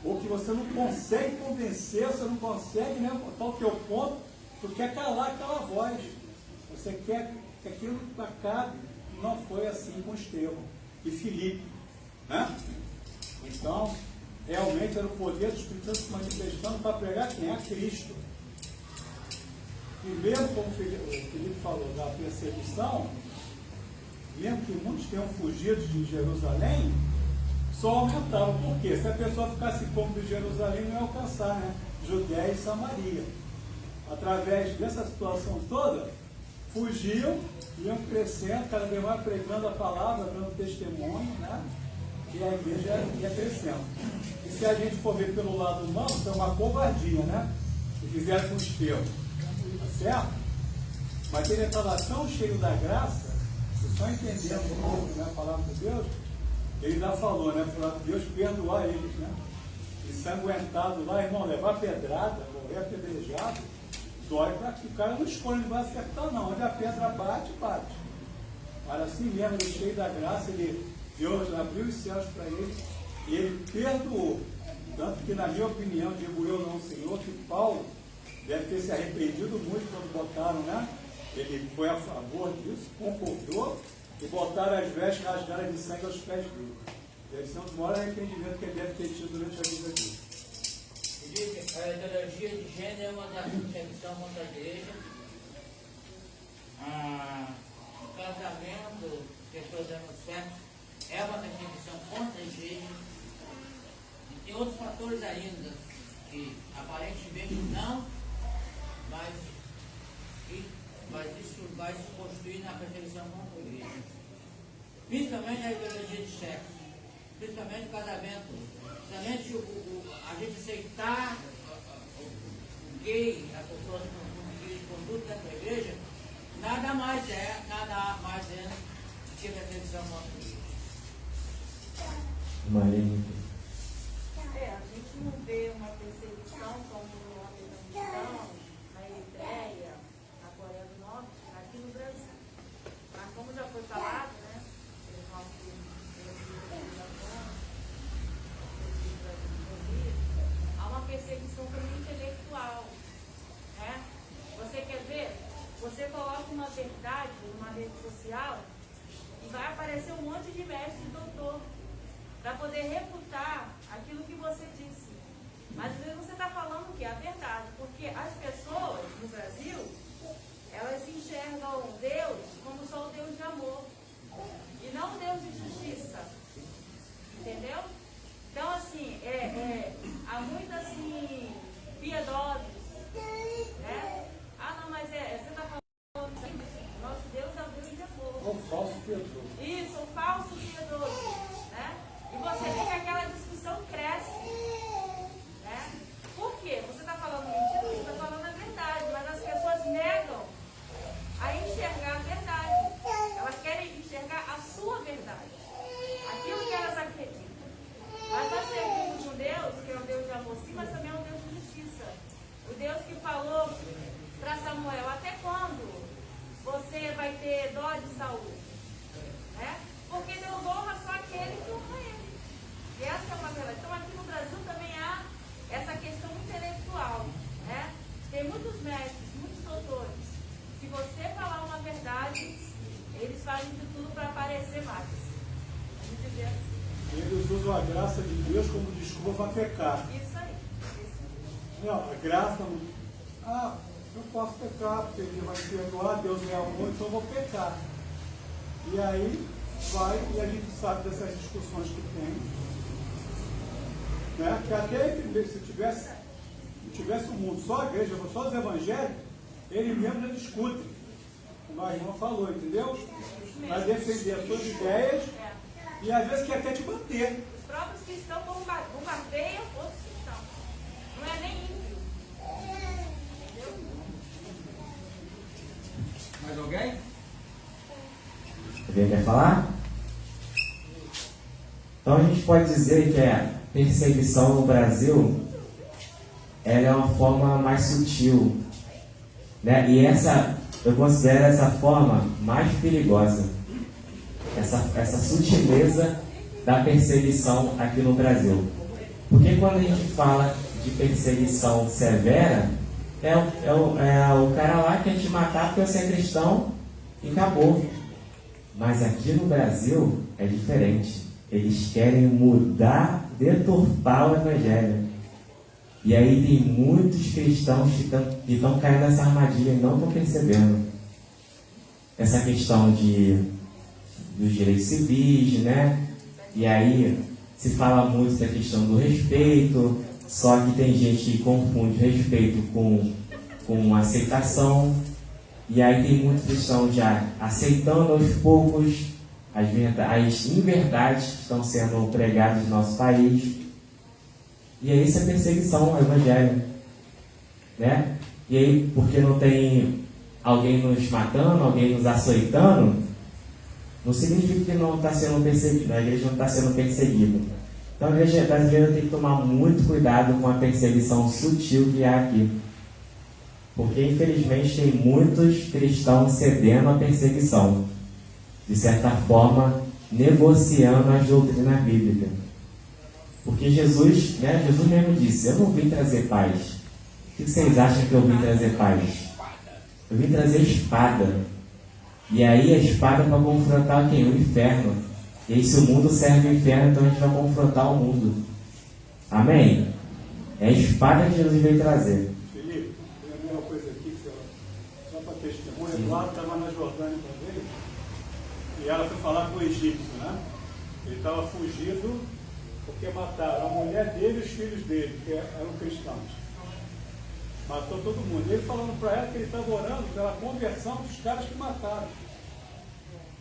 Speaker 3: Ou que você não consegue convencer, você não consegue, né, botar o teu ponto, tu quer calar aquela voz. Você quer que aquilo acabe. Não foi assim com Estevão e Filipe, né? Então, realmente era o poder do Espírito Santo se manifestando para pregar quem é Cristo. E mesmo como o Filipe falou da perseguição, mesmo que muitos tenham fugido de Jerusalém, só aumentava. Por quê? Se a pessoa ficasse como de Jerusalém, não ia alcançar, né? Judéia e Samaria. Através dessa situação toda, fugiam, iam crescendo, cada vez mais pregando a palavra, dando testemunho, né? E a igreja ia crescendo. E se a gente for ver pelo lado humano, é uma covardia, né? Que fizeram com os Estevão. Tá certo? Mas ele estava tão cheio da graça, que só entendendo um pouco, né, a palavra de Deus, ele ainda falou, né? Para Deus perdoar eles, né? Ensanguentado lá, irmão, levar pedrada, morrer apedrejado, dói para que o cara não escolhe, não vai acertar, não. Onde a pedra bate, bate. Mas assim mesmo, ele cheio da graça, Deus abriu os céus para ele e ele perdoou. Tanto que, na minha opinião, digo eu não, Senhor, que Paulo deve ter se arrependido muito quando botaram, né? Ele foi a favor disso, concordou, e botaram as vestes rasgadas de sangue aos pés dele. Deve ser um dos maiores arrependimentos que ele deve ter tido durante a vida dele.
Speaker 4: A ideologia de gênero é uma das perseguições contra a igreja. O casamento, pessoas dando sexo, é uma perseguição contra a igreja. E tem outros fatores ainda, que aparentemente não, mas isso vai se construir na perseguição contra a igreja. Principalmente a ideologia de sexo, principalmente o casamento, principalmente a gente aceitar o gay, a pessoa com conduta dentro da igreja, nada mais é do que a perseguição contra a igreja.
Speaker 5: A gente não vê uma perseguição como no Afeganistão, na Eritreia, na Coreia do Norte, aqui no Brasil. Mas como já foi falado, né? Há uma perseguição também intelectual, né? Você quer ver? Você coloca uma verdade numa rede social e vai aparecer um monte de mestre e doutor. para poder refutar aquilo que você disse. Mas às vezes você está falando o quê? A verdade. Porque as pessoas no Brasil, elas enxergam Deus como só o Deus de amor. E não o Deus de justiça. Entendeu? Então, assim, há muitos, assim, piedosos, né? Ah, não, mas você está falando assim, nosso Deus é o Deus de amor.
Speaker 3: Ou falso piedoso.
Speaker 5: Isso, o falso piedoso, né? E você vê que aquela discussão cresce, né? Por quê? Você está falando mentira, você está falando a verdade, mas as pessoas negam a enxergar a verdade. Elas querem enxergar a sua verdade, aquilo que elas acreditam. Mas nós servimos um Deus que é um Deus de amor, sim, mas também é um Deus de justiça. O Deus que falou para Samuel: até quando você vai ter dó de Saul? Né? Porque Deus honra só aquele que honra ele. E essa é uma verdade. Então aqui no Brasil também há essa questão intelectual. Né? Tem muitos mestres, muitos doutores. Se você falar uma verdade, eles fazem de tudo para aparecer mais. Vamos dizer assim.
Speaker 3: Eles usam a graça de Deus como desculpa para pecar.
Speaker 5: Isso aí.
Speaker 3: Não, a graça não. Ah, eu posso pecar, porque ele vai me perdoar, Deus é amor, então eu vou pecar. E aí vai, e a gente sabe dessas discussões que tem. Né? Que até se tivesse um mundo só a igreja, só os evangélicos, eles mesmos já discutem. Como a irmã falou, entendeu? Vai defender as suas ideias. E às vezes quer até te bater.
Speaker 5: Os próprios cristãos bombardeiam outros cristãos. Não é nem ímpio. Entendeu?
Speaker 1: Mais alguém?
Speaker 2: Alguém quer falar? Então a gente pode dizer que a perseguição no Brasil, ela é uma forma mais sutil, né? E eu considero essa forma mais perigosa. Essa sutileza da perseguição aqui no Brasil. Porque quando a gente fala de perseguição severa, é o cara lá que quer te matar porque você é cristão e acabou. Mas aqui no Brasil é diferente. Eles querem mudar, deturpar o Evangelho. E aí tem muitos cristãos que estão caindo nessa armadilha e não estão percebendo. Essa questão dos direitos civis, né? E aí se fala muito da questão do respeito, só que tem gente que confunde respeito com aceitação, e aí tem muitos cristãos já aceitando aos poucos as inverdades que estão sendo pregadas no nosso país, e aí isso é perseguição ao Evangelho, né? E aí, porque não tem alguém nos matando, alguém nos açoitando, não significa que não está sendo perseguido, a igreja não está sendo perseguida. Então a igreja brasileira tem que tomar muito cuidado com a perseguição sutil que há aqui. Porque infelizmente tem muitos cristãos cedendo à perseguição, de certa forma negociando as doutrinas bíblicas. Porque Jesus mesmo disse: eu não vim trazer paz. O que vocês acham que eu vim trazer paz? Eu vim trazer espada. E aí a espada para confrontar quem? O inferno. E aí se o mundo serve o inferno, então a gente vai confrontar o mundo. Amém? É a espada que Jesus veio trazer.
Speaker 3: Felipe, tem a mesma coisa aqui, só para testemunha. Eduardo estava na Jordânia também, e ela foi falar com o egípcio, né? Ele estava fugido porque mataram a mulher dele e os filhos dele, que eram cristãos. Matou todo mundo. Ele falando para ela que ele estava orando pela conversão dos caras que mataram.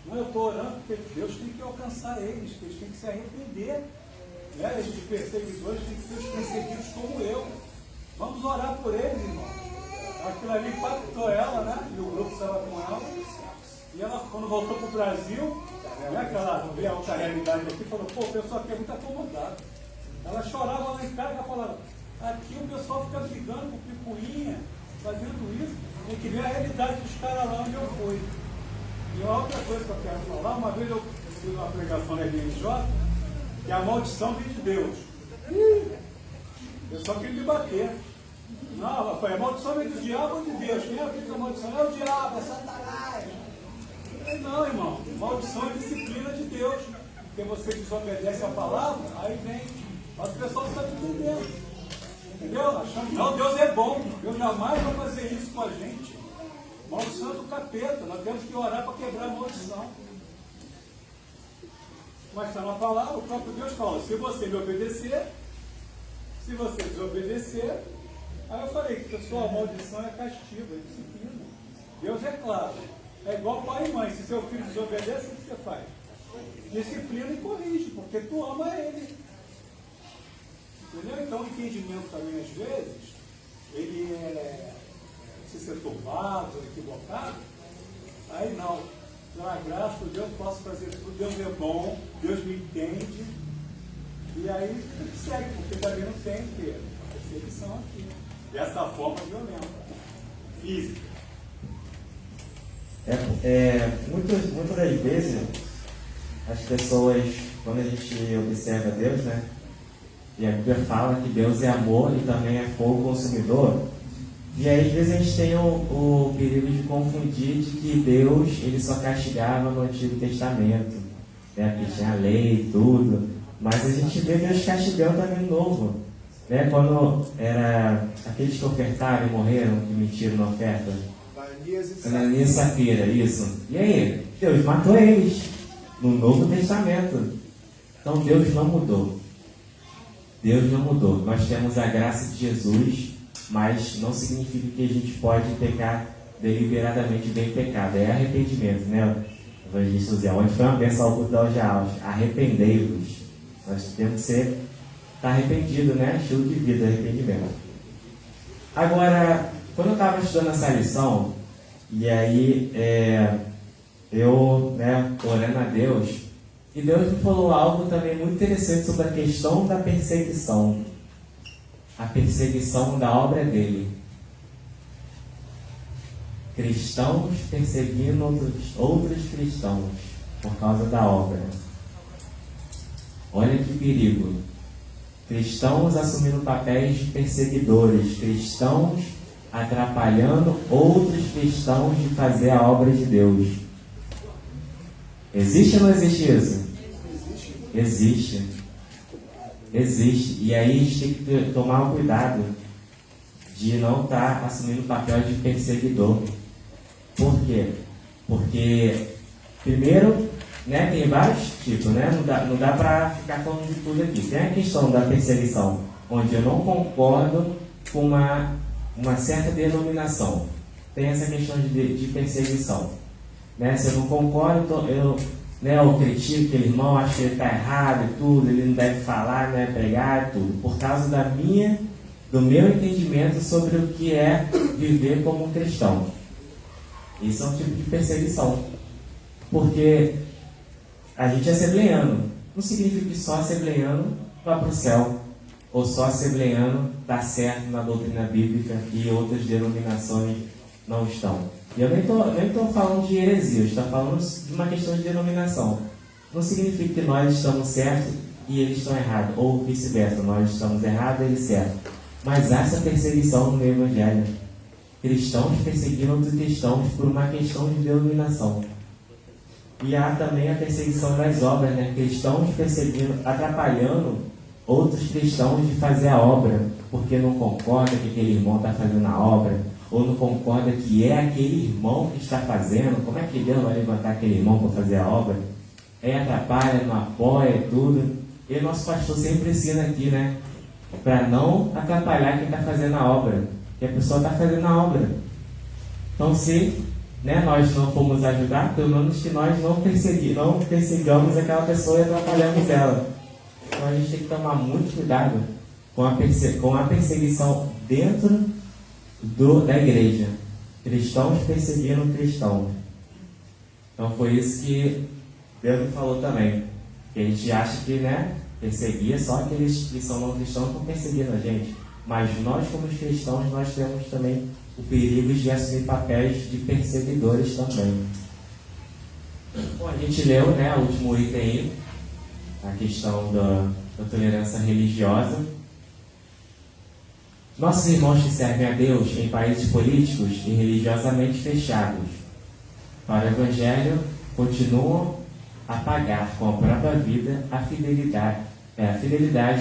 Speaker 3: Não, eu estou orando porque Deus tem que alcançar eles, que eles têm que se arrepender. Né? Esses perseguidores têm que ser os perseguidos como eu. Vamos orar por eles, irmão. Aquilo ali impactou ela, né? E o grupo estava com ela. E ela, quando voltou para o Brasil, né, que ela vê a outra realidade aqui, falou: pô, o pessoal aqui é muito acomodado. Ela chorava lá em casa, ela falava: aqui o pessoal fica brigando com picuinha, fazendo isso. Tem que ver a realidade dos caras lá onde eu fui. E uma outra coisa que eu quero falar: uma vez eu fiz uma pregação na IBNJ, que a maldição vem de Deus. O pessoal queria me bater. Não, foi a maldição vem do diabo ou de Deus? Quem é que a maldição? É o diabo, é Satanás. Eu falei: não, irmão, maldição é disciplina de Deus. porque você desobedece a palavra, aí vem, mas o pessoal não está entendendo. Entendeu? Achando, não, Deus é bom, Deus jamais vai fazer isso com a gente. Maldição do capeta, nós temos que orar para quebrar a maldição. Mas está na palavra, o próprio Deus fala, se você me obedecer, se você desobedecer, aí eu falei que pessoal, a maldição é castigo, é disciplina. Deus é claro, é igual pai e mãe, se seu filho desobedece, o que você faz? Disciplina e corrige, porque tu ama ele. Entendeu? Então o entendimento também às vezes, ele é se ser turbado, equivocado, aí não. Pela graça de Deus, posso fazer tudo, Deus é bom, Deus me entende, e aí segue, porque também não tem o quê? A perseguição aqui. Dessa forma violenta, física.
Speaker 2: Muitas das vezes, as pessoas, quando a gente observa Deus, né? E a Bíblia fala que Deus é amor e também é fogo consumidor. E aí, às vezes, a gente tem o perigo de confundir de que Deus ele só castigava no Antigo Testamento, né? Porque tinha a lei e tudo. Mas a gente vê Deus castigando também no Novo. Né? Quando era aqueles que ofertaram e morreram, que mentiram na oferta. Ananias e Safira, isso. E aí? Deus matou eles no Novo Testamento. Então Deus não mudou. Deus não mudou. Nós temos a graça de Jesus, mas não significa que a gente pode pecar deliberadamente bem pecado. É arrependimento, né? O evangelista José, onde foi uma bênção ao culto da hoje alta. Arrependei-vos. Nós temos que estar arrependido, né? Estilo de vida, arrependimento. Agora, quando eu estava estudando essa lição, e aí eu, né, orando a Deus, e Deus me falou algo também muito interessante sobre a questão da perseguição. A perseguição da obra dele. Cristãos perseguindo outros cristãos por causa da obra. Olha que perigo. Cristãos assumindo papéis de perseguidores. Cristãos atrapalhando outros cristãos de fazer a obra de Deus. Existe ou não existe isso? Existe. Existe. E aí a gente tem que tomar um cuidado de não estar assumindo o papel de perseguidor. Por quê? Porque, primeiro, né, tem vários tipos, né? Não dá para ficar falando de tudo aqui. Tem a questão da perseguição, onde eu não concordo com uma certa denominação. Tem essa questão de perseguição. Né? Se eu não concordo, eu critico aquele irmão, acho que ele está errado e tudo, ele não deve falar, não deve pregar e tudo, por causa do meu entendimento sobre o que é viver como um cristão. Isso é um tipo de perseguição. Porque a gente é assembleiano. Não significa que só assembleiano vai para o céu, ou só assembleiano está certo na doutrina bíblica e outras denominações não estão. E eu nem estou falando de heresia, eu estou falando de uma questão de denominação. Não significa que nós estamos certos e eles estão errados, ou vice-versa, nós estamos errados e eles certos. Mas há essa perseguição no meio evangelho. Cristãos perseguindo outros cristãos por uma questão de denominação. E há também a perseguição das obras, né? Cristãos perseguindo, atrapalhando outros cristãos de fazer a obra, porque não concorda que aquele irmão está fazendo a obra, ou não concorda que é aquele irmão que está fazendo. Como é que Deus vai levantar aquele irmão para fazer a obra? Atrapalha, não apoia, tudo. E o nosso pastor sempre ensina aqui, né? Para não atrapalhar quem está fazendo a obra, que a pessoa está fazendo a obra. Então, se nós não formos ajudar, pelo menos que nós não persigamos aquela pessoa e atrapalhamos ela. Então a gente tem que tomar muito cuidado com a perseguição dentro da igreja. Cristãos perseguindo cristãos. Então foi isso que Deus me falou também. Que a gente acha que perseguir só aqueles que são não cristãos estão perseguindo a gente. Mas nós, como cristãos, nós temos também o perigo de assumir papéis de perseguidores também. Bom, a gente leu, o último item aí, a questão da tolerância religiosa. Nossos irmãos que servem a Deus em países políticos e religiosamente fechados para o Evangelho continuam a pagar com a própria vida a fidelidade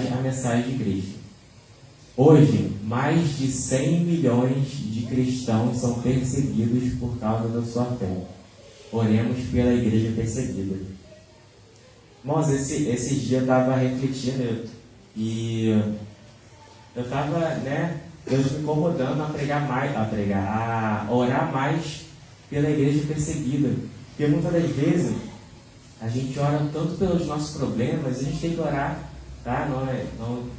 Speaker 2: à mensagem de Cristo. Hoje, mais de 100 milhões de cristãos são perseguidos por causa da sua fé. Oremos pela igreja perseguida. Irmãos, esses dias eu estava refletindo e eu estava, Deus me incomodando a orar mais pela igreja perseguida. Porque muitas das vezes a gente ora tanto pelos nossos problemas, a gente tem que orar, tá? Não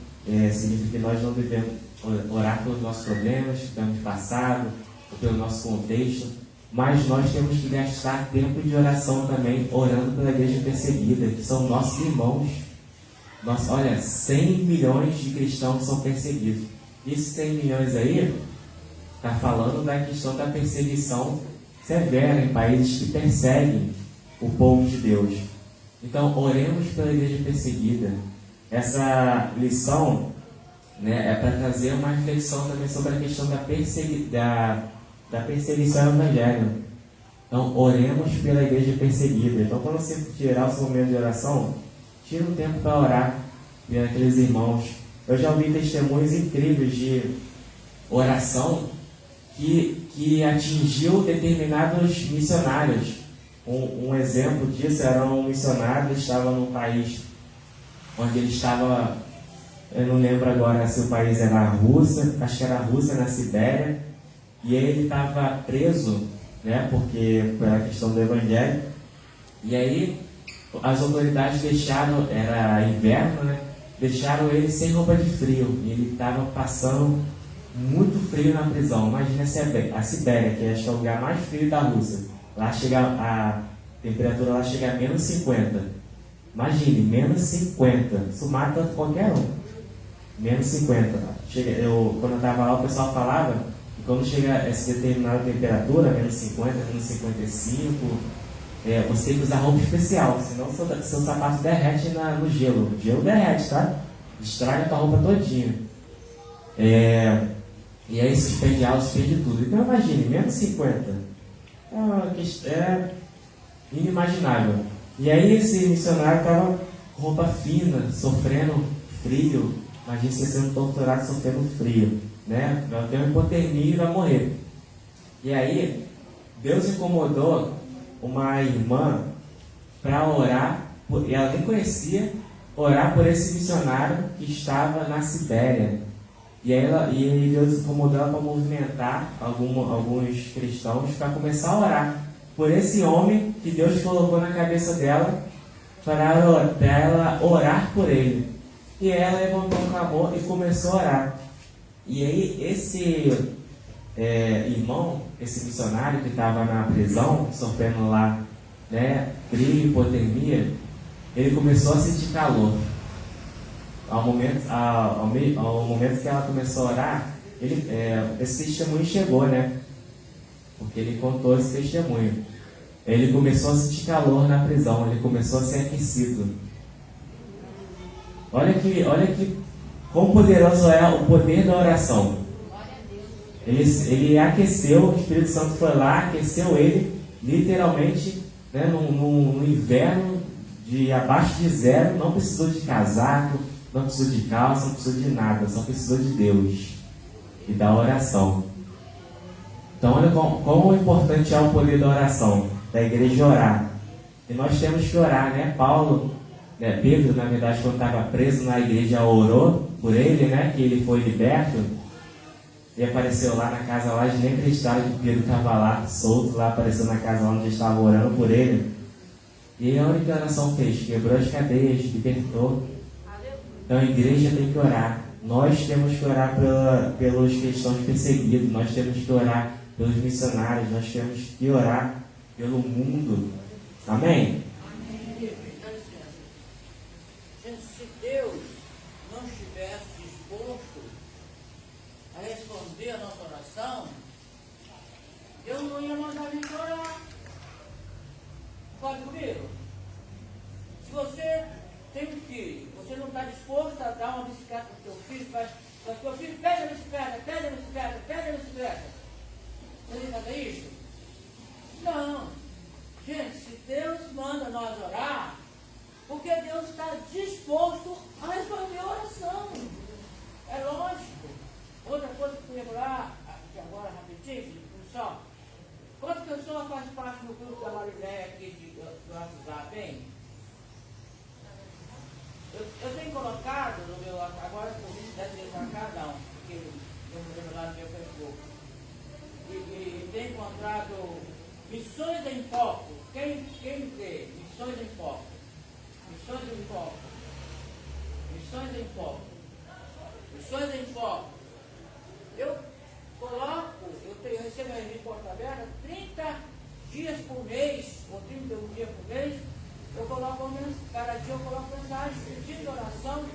Speaker 2: significa que nós não devemos orar pelos nossos problemas que temos passado, ou pelo nosso contexto, mas nós temos que gastar tempo de oração também, orando pela igreja perseguida, que são nossos irmãos. Olha, 100 milhões de cristãos são perseguidos. Esses 100 milhões aí está falando da questão da perseguição severa em países que perseguem o povo de Deus. Então, oremos pela igreja perseguida. Essa lição, é para trazer uma reflexão também sobre a questão da perseguição ao evangelho. Então, oremos pela igreja perseguida. Então, quando você tirar o seu momento de oração, tira um tempo para orar por aqueles irmãos. Eu já ouvi testemunhos incríveis de oração que atingiu determinados missionários. Um exemplo disso era um missionário que estava num país onde ele estava, eu não lembro agora se o país era a Rússia, acho que era a Rússia, na Sibéria, e ele estava preso, porque pela questão do evangelho, e aí as autoridades deixaram, era inverno, deixaram ele sem roupa de frio, e ele estava passando muito frio na prisão. Imagina a Sibéria, que acho que é o lugar mais frio da Rússia. Lá chega a temperatura lá chega a menos 50. Imagine, menos 50. Isso mata qualquer um. Menos 50. Quando eu estava lá, o pessoal falava que quando chega essa determinada temperatura, menos 50, menos 55, você tem que usar roupa especial, senão seu sapato derrete no gelo. O gelo derrete, tá? Estraga a tua roupa todinha. E aí suspende água, suspende tudo. Então imagine, menos 50. É inimaginável. E aí esse missionário estava com roupa fina, sofrendo frio. Imagina você sendo torturado sofrendo frio, vai ter uma hipotermia e vai morrer. E aí Deus incomodou uma irmã para orar, e ela nem conhecia, orar por esse missionário que estava na Sibéria. E aí Deus incomodou ela para movimentar alguns cristãos para começar a orar por esse homem que Deus colocou na cabeça dela, para ela orar por ele. E ela levantou um clamor e começou a orar. E aí esse irmão, esse missionário que estava na prisão, sofrendo lá, frio e hipotermia, ele começou a sentir calor. Ao momento que ela começou a orar, esse testemunho chegou, porque ele contou esse testemunho. Ele começou a sentir calor na prisão, ele começou a ser aquecido. Olha que quão poderoso é o poder da oração. Ele aqueceu, o Espírito Santo foi lá, aqueceu ele, literalmente, no inverno de abaixo de zero, não precisou de casaco, não precisou de calça, não precisou de nada, só precisou de Deus e da oração. Então olha como importante é o poder da oração, da igreja orar. E nós temos que orar, Pedro, na verdade, quando estava preso na igreja, orou por ele, que ele foi liberto. E apareceu lá na casa lá, eles nem acreditaram que Pedro estava lá, solto lá, apareceu na casa lá onde eles estavam orando por ele. E a única oração fez, quebrou as cadeias, libertou. Então a igreja tem que orar. Nós temos que orar pelos cristãos perseguidos, nós temos que orar pelos missionários, nós temos que orar pelo mundo. Amém?
Speaker 4: Gente, se Deus não estivesse disposto a responder a nossa oração, Deus não ia mandar a gente orar. Pode comigo? Se você tem um filho, você não está disposto a dar uma bicicleta para o seu filho, mas seu filho pede a bicicleta, pede a bicicleta, pede a bicicleta. Você tem que fazer isso? Não. Gente, se Deus manda nós orar, Porque Deus está disposto a responder a oração. É lógico. Outra coisa que eu queria falar, aqui agora rapidinho, pessoal. Quantas pessoas fazem parte do grupo da Mariléia aqui do WhatsApp, hein? Eu tenho colocado no meu, agora eu vi 10 vezes para cada um, porque eu vou lá no meu Facebook. E tenho encontrado missões em foco. Quem vê? Missões em foco. Missões em foco. Missões em foco. Missões em foco. Eu coloco, eu recebo a revista Porta Aberta 30 dias por mês, ou 31 dias por mês, eu coloco, cada dia eu coloco mensagem, pedindo de oração,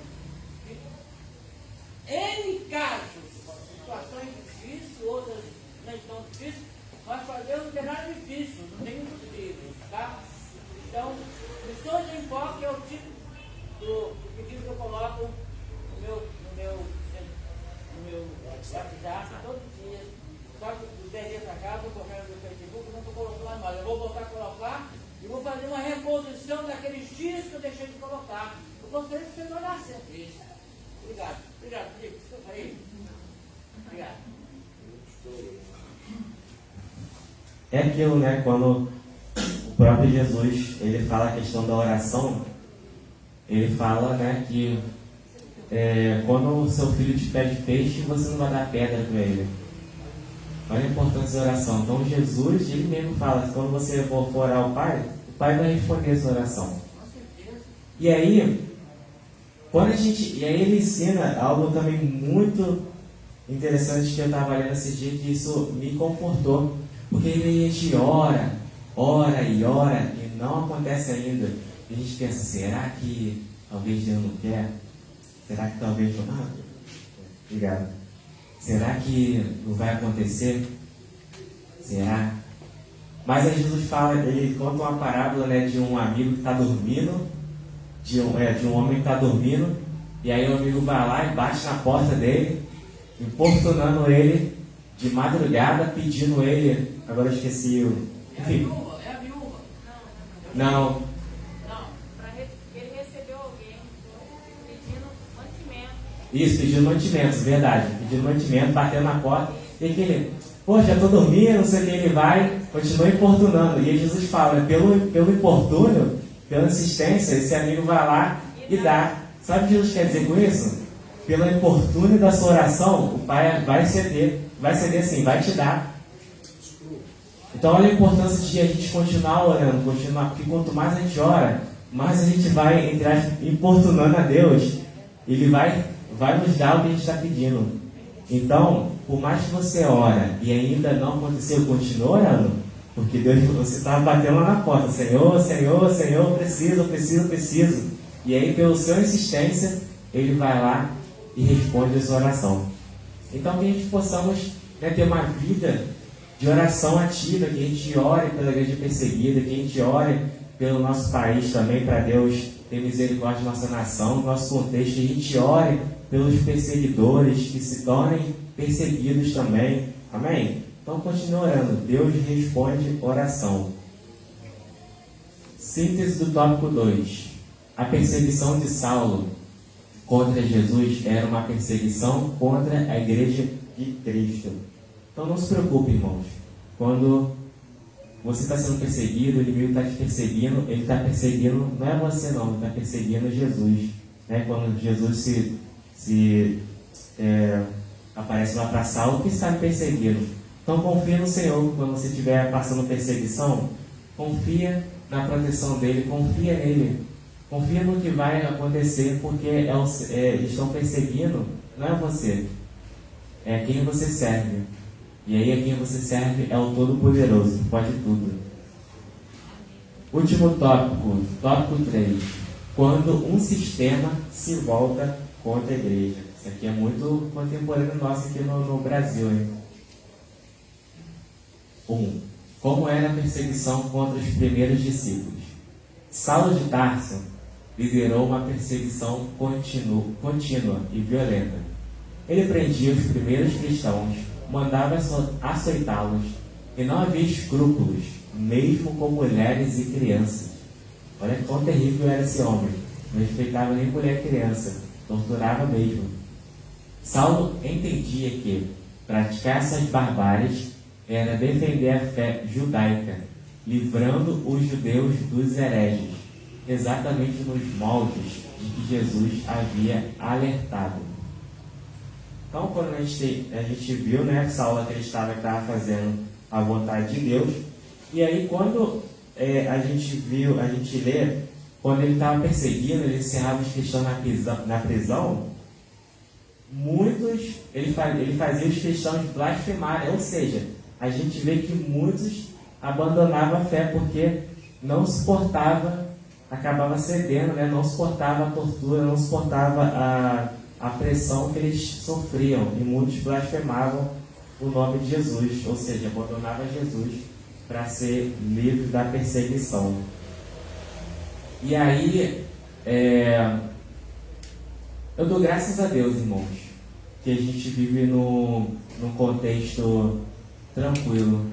Speaker 4: N casos, situações difíceis, outras nem tão difíceis, mas para Deus não tem nada difícil, não tem impossível, tá? Então, missões em foco é o tipo do pedido que eu coloco no meu WhatsApp todo dia. Só que do 10 dias para cá, eu estou correndo no Facebook, não estou colocando mais. Eu vou voltar a colocar e vou fazer uma reposição daqueles dias que eu deixei de colocar. Eu gostaria que você não olhasse sempre isso. Obrigado. Obrigado, Felipe. Desculpa aí. Obrigado.
Speaker 2: É aquilo, né? Quando o próprio Jesus, ele fala a questão da oração, ele fala, né, que quando o seu filho te pede peixe, você não vai dar pedra para ele. Olha a importância da oração. Então Jesus, ele mesmo fala que quando você for orar ao Pai, o Pai vai responder a sua oração. E aí, e aí ele ensina algo também muito interessante que eu estava lendo esse dia, que isso me confortou. Porque a gente ora e não acontece ainda. E a gente pensa, será que talvez Deus não quer? Será que talvez não? Obrigado. Será que não vai acontecer? Será? Mas aí Jesus fala, ele conta uma parábola, né, de um amigo que está dormindo, de um homem que está dormindo, e aí o amigo vai lá e bate na porta dele, importunando ele de madrugada, pedindo ele, agora eu esqueci o... Enfim.
Speaker 4: É a viúva?
Speaker 2: Não.
Speaker 5: Ele recebeu alguém pedindo mantimento.
Speaker 2: Isso, pedindo mantimento, verdade. Pedindo mantimento, batendo na porta. E aquele, poxa, eu estou dormindo, não sei o que, ele vai, continua importunando. E aí Jesus fala, pelo importúnio, pela insistência, esse amigo vai lá e dá. Sabe o que Jesus quer dizer com isso? Pelo importúnio da sua oração, o Pai vai ceder assim, vai te dar. Então olha a importância de a gente continuar orando, porque quanto mais a gente ora, mais a gente vai entrar importunando a Deus. Ele vai nos dar o que a gente está pedindo. Então, por mais que você ora e ainda não aconteceu, continua orando, porque Deus, você está batendo lá na porta, Senhor, preciso. E aí, pela sua insistência, Ele vai lá e responde a sua oração. Então, que a gente possamos, né, ter uma vida de oração ativa, que a gente ore pela igreja perseguida, que a gente ore pelo nosso país também, para Deus ter misericórdia da nossa nação, do nosso contexto, que a gente ore pelos perseguidores, que se tornem perseguidos também. Amém? Então, continue orando. Deus responde oração. Síntese do tópico 2. A perseguição de Saulo contra Jesus era uma perseguição contra a igreja de Cristo. Então não se preocupe, irmãos. Quando você está sendo perseguido, o inimigo está te perseguindo, ele está perseguindo, não é você não, ele está perseguindo Jesus. Né? Quando Jesus aparece lá para Saulo, que está me perseguindo. Então confia no Senhor. Quando você estiver passando perseguição, confia na proteção dele, confia nele. Confia no que vai acontecer, porque eles estão perseguindo, não é você, é quem você serve. E aí, a quem você serve é o Todo-Poderoso, que pode tudo. Último tópico, tópico 3. Quando um sistema se volta contra a igreja. Isso aqui é muito contemporâneo nosso aqui no Brasil, hein? 1. Como era a perseguição contra os primeiros discípulos? Saulo de Tarso liderou uma perseguição contínua e violenta. Ele prendia os primeiros cristãos, mandava açoitá-los, e não havia escrúpulos, mesmo com mulheres e crianças. Olha quão terrível era esse homem. Não respeitava nem mulher e criança. Torturava mesmo. Saulo entendia que praticar essas barbáries era defender a fé judaica, livrando os judeus dos hereges, exatamente nos moldes de que Jesus havia alertado. Então, quando a gente viu, né, que Saulo acreditava que estava fazendo a vontade de Deus, e aí quando a gente lê, quando ele estava perseguindo, ele encerrava os cristãos na prisão, ele fazia os cristãos blasfemarem, ou seja, a gente vê que muitos abandonavam a fé porque não suportava, acabava cedendo, né? Não suportava a tortura, não suportava a pressão que eles sofriam, e muitos blasfemavam o nome de Jesus, ou seja, abandonavam Jesus para ser livre da perseguição. E aí, eu dou graças a Deus, irmãos, que a gente vive num contexto tranquilo,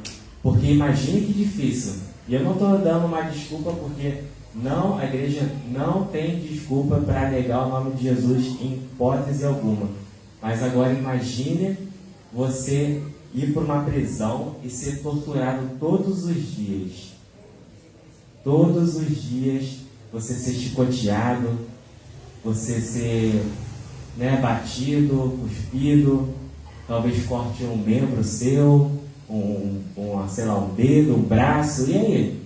Speaker 2: porque imagine que difícil. E eu não estou dando uma desculpa, porque a igreja não tem desculpa para negar o nome de Jesus em hipótese alguma. Mas agora imagine você ir para uma prisão e ser torturado todos os dias. Todos os dias você ser chicoteado, você ser batido, cuspido, talvez corte um membro seu, um dedo, um braço, e aí?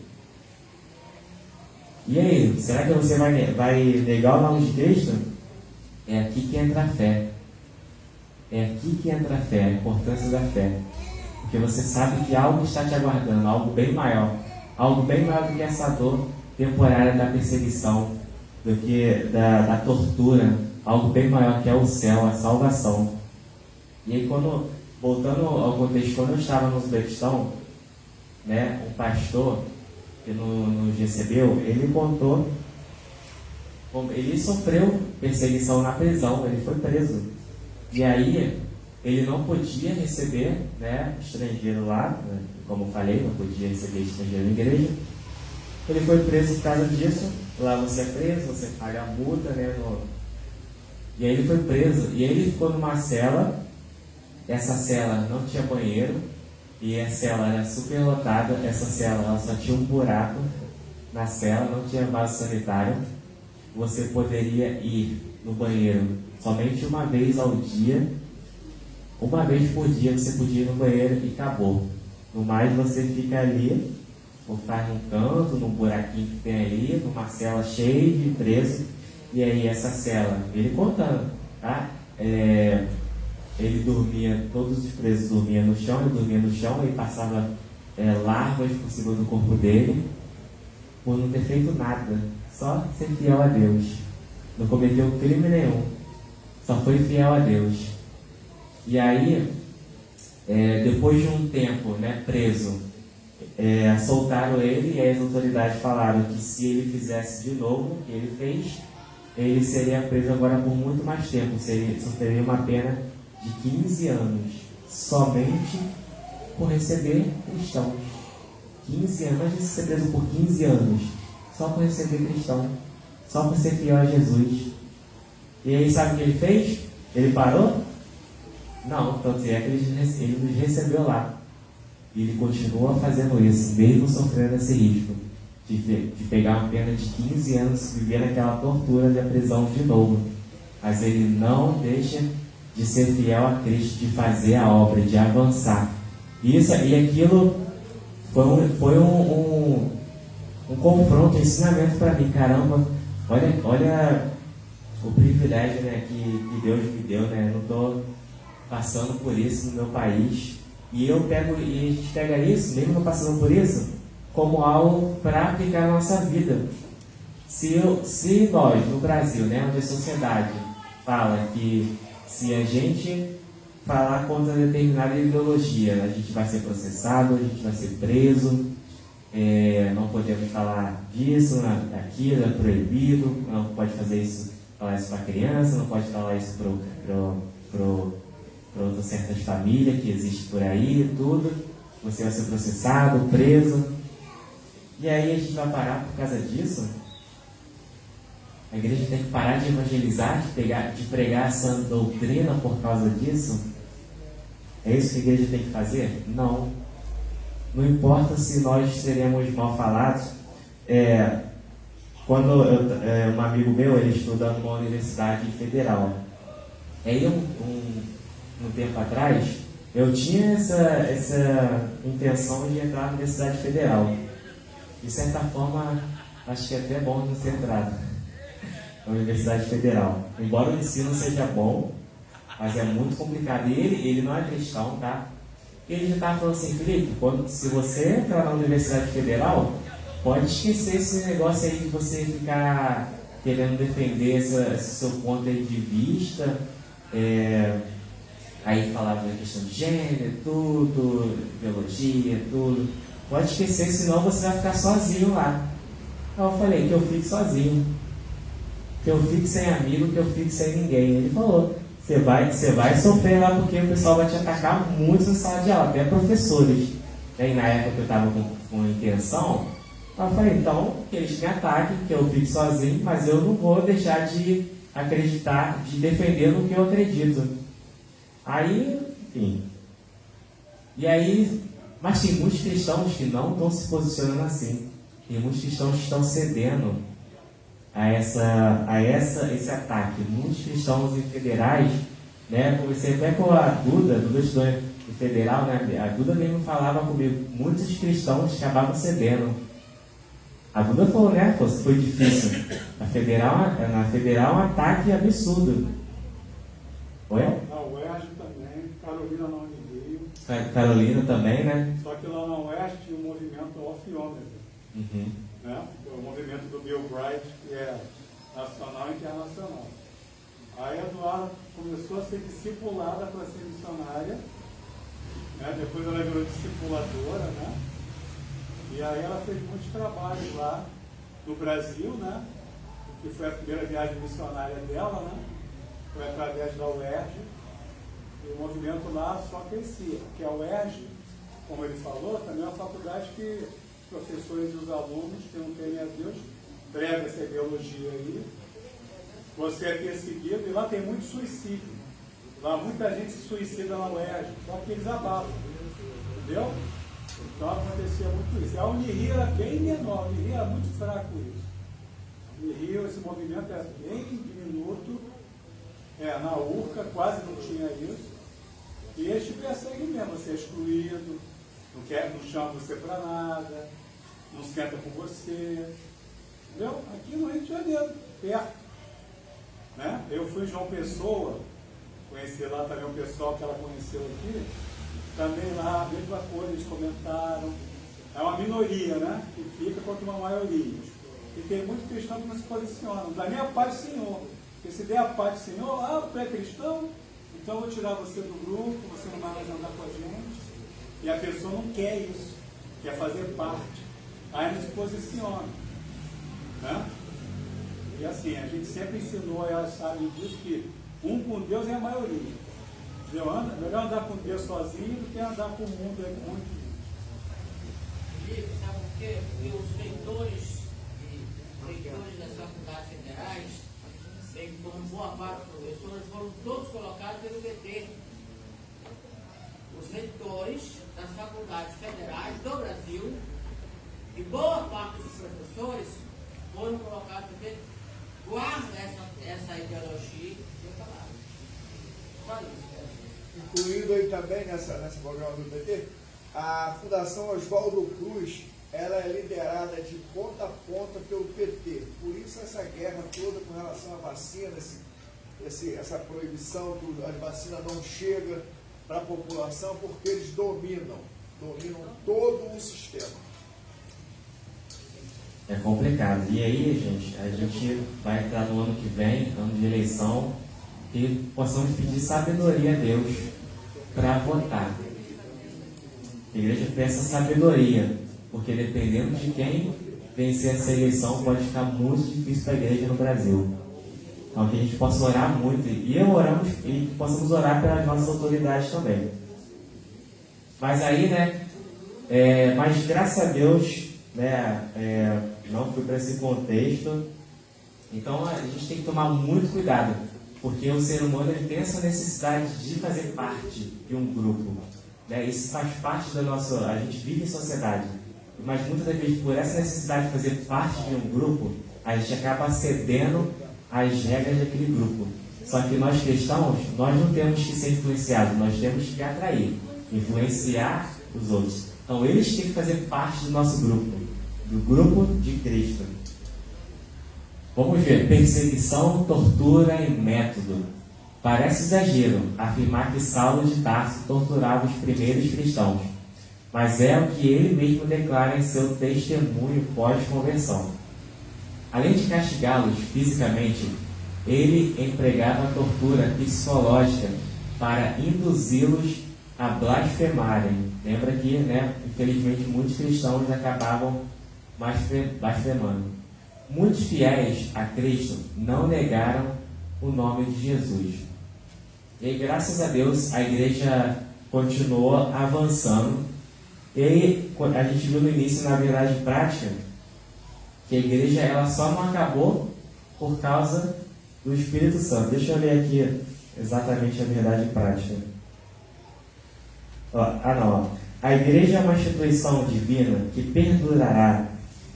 Speaker 2: E aí, será que você vai negar o nome de Cristo? É aqui que entra a fé. É aqui que entra a fé, a importância da fé. Porque você sabe que algo está te aguardando, algo bem maior do que essa dor temporária da perseguição, do que da tortura, algo bem maior que é o céu, a salvação. E aí, voltando ao contexto, quando eu estava no Uzbequistão, um pastor que nos recebeu, ele contou como ele sofreu perseguição na prisão, ele foi preso. E aí, ele não podia receber estrangeiro lá, como eu falei, não podia receber estrangeiro na igreja. Ele foi preso por causa disso. Lá você é preso, você paga a multa, E aí ele foi preso, e ele ficou numa cela. Essa cela não tinha banheiro, e a cela era super lotada. Essa cela ela só tinha um buraco na cela, não tinha vaso sanitário. Você poderia ir no banheiro somente uma vez ao dia. Uma vez por dia você podia ir no banheiro e acabou. No mais você fica ali, ou faz num canto, num buraquinho que tem ali, numa cela cheia de presos. E aí essa cela, ele contando, tá? Ele dormia, todos os presos dormiam no chão, ele dormia no chão e passava larvas por cima do corpo dele, por não ter feito nada, só ser fiel a Deus. Não cometeu crime nenhum, só foi fiel a Deus. E aí, depois de um tempo preso, soltaram ele, e as autoridades falaram que se ele fizesse de novo o que ele fez, ele seria preso agora por muito mais tempo, sofreria uma pena de 15 anos, somente por receber cristãos. 15 anos, imagina ser preso por 15 anos, só por receber cristão, só por ser fiel a Jesus. E aí sabe o que ele fez? Ele parou? Não, então é que ele nos recebeu lá. E ele continua fazendo isso, mesmo sofrendo esse risco de pegar uma pena de 15 anos, viver naquela tortura da prisão de novo. Mas ele não deixa de ser fiel a Cristo, de fazer a obra, de avançar. E aquilo foi um confronto, um ensinamento para mim. Caramba, olha o privilégio que Deus me deu, Eu não estou passando por isso no meu país. E a gente pega isso, mesmo não passando por isso, como algo para aplicar na nossa vida. Se nós, no Brasil, onde a sociedade fala que se a gente falar contra determinada ideologia, a gente vai ser processado, a gente vai ser preso, não podemos falar disso, daquilo, é proibido, não pode fazer isso, falar isso para criança, não pode falar isso para outras certas famílias que existem por aí, tudo. Você vai ser processado, preso. E aí a gente vai parar por causa disso? A igreja tem que parar de evangelizar, de pregar essa doutrina por causa disso? É isso que a igreja tem que fazer? Não. Não importa se nós seremos mal falados. Quando um amigo meu, ele estuda numa universidade federal. Aí um tempo atrás, eu tinha essa intenção de entrar na Universidade Federal. De certa forma, acho que é até bom não ser entrado na Universidade Federal. Embora o ensino seja bom, mas é muito complicado. E ele não é cristão, tá? E ele já estava falando assim, Felipe, se você entrar na Universidade Federal, pode esquecer esse negócio aí de você ficar querendo defender esse seu ponto aí de vista. Aí falava da questão de gênero, tudo, biologia, tudo. Pode esquecer, senão você vai ficar sozinho lá. Aí eu falei que eu fique sozinho, que eu fique sem amigo, que eu fique sem ninguém. Ele falou, você vai sofrer lá porque o pessoal vai te atacar muito na sala de aula, até professores. Aí na época que eu estava com intenção, eu falei, então, que eles me ataquem, que eu fique sozinho, mas eu não vou deixar de acreditar, de defender no que eu acredito. Aí, enfim. E aí, mas tem muitos cristãos que não estão se posicionando assim. Tem muitos cristãos que estão cedendo a esse ataque. Muitos cristãos em federais, né? Comecei até com a Duda estudou em federal, né? A Duda mesmo falava comigo, muitos cristãos acabavam cedendo. A Duda falou, né? Foi difícil. Na federal é um ataque absurdo. Oi?
Speaker 3: Na UERJ também, Carolina na Unirio.
Speaker 2: Carolina também, né?
Speaker 3: Só que lá na UERJ tinha o movimento Off-Ômega.
Speaker 2: Uhum.
Speaker 3: Né? O movimento do Bill Bright, que é nacional e internacional. Aí a Eduarda começou a ser discipulada para ser missionária, né? Depois ela virou discipuladora, né? E aí ela fez muitos trabalhos lá no Brasil, né? Que foi a primeira viagem missionária dela, né? Foi através da UERJ. E o movimento lá só crescia, porque a UERJ, como ele falou, também é uma faculdade que os professores e os alunos que não temem a Deus pregam essa ideologia aí. Você é perseguido, e lá tem muito suicídio. Lá muita gente se suicida na UERJ, só que eles abafam, entendeu? Então acontecia muito isso. A Unirio era bem menor, a Unirio era muito fraco isso. A Unirio, esse movimento era bem diminuto, na URCA quase não tinha isso. E eles te perseguem mesmo, você é excluído, não chama você para nada, não senta com você. Entendeu? Aqui no Rio de Janeiro, perto. Né? Eu fui em João Pessoa, conheci lá também o pessoal que ela conheceu aqui, também lá, a mesma coisa, eles comentaram. É uma minoria, né? Que fica contra uma maioria. E tem muitos cristãos que não se posicionam. Da minha parte, Senhor. Porque se der a parte, Senhor, tu é cristão, então eu vou tirar você do grupo, você não vai mais andar com a gente. E a pessoa não quer isso, quer fazer parte. Aí não se posiciona. Né? E assim, a gente sempre ensinou, elas sabem disso, que um com Deus é a maioria. Melhor andar com Deus sozinho do que andar com o mundo aí com muito.
Speaker 4: Felipe, sabe por quê? Porque os reitores das faculdades federais, bem como boa parte dos professores, foram todos colocados pelo PT. Os reitores das faculdades federais do Brasil e boa parte dos professores foram colocados pelo PT. Guarda essa ideologia e palavra. Só isso.
Speaker 6: Incluído aí também nessa programa do PT, a Fundação Oswaldo Cruz, ela é liderada de ponta a ponta pelo PT. Por isso essa guerra toda com relação à vacina, essa proibição que a vacina não chega para a população, porque eles dominam todo o sistema.
Speaker 2: É complicado. E aí, gente, a gente vai entrar no ano que vem, ano de eleição, que possamos pedir sabedoria a Deus para votar. A igreja peça sabedoria, porque dependendo de quem vencer essa eleição, pode ficar muito difícil para a igreja no Brasil. Então que a gente possa orar muito, e possamos orar pelas nossas autoridades também. Mas aí, né, mas graças a Deus, né, não fui para esse contexto. Então a gente tem que tomar muito cuidado, porque o ser humano ele tem essa necessidade de fazer parte de um grupo, né? Isso faz parte da nossa... A gente vive em sociedade, mas muitas das vezes por essa necessidade de fazer parte de um grupo, a gente acaba cedendo às regras daquele grupo. Só que nós cristãos, nós não temos que ser influenciados, nós temos que atrair, influenciar os outros. Então eles têm que fazer parte do nosso grupo, do grupo de Cristo. Vamos ver, perseguição, tortura e método. Parece exagero afirmar que Saulo de Tarso torturava os primeiros cristãos, mas é o que ele mesmo declara em seu testemunho pós-conversão. Além de castigá-los fisicamente, ele empregava a tortura psicológica para induzi-los a blasfemarem. Lembra que, infelizmente, muitos cristãos acabavam blasfemando. Muitos fiéis a Cristo não negaram o nome de Jesus. E graças a Deus a igreja continuou avançando. E a gente viu no início, na verdade prática, que a igreja ela só não acabou por causa do Espírito Santo. Deixa eu ler aqui exatamente a verdade prática. A igreja é uma instituição divina que perdurará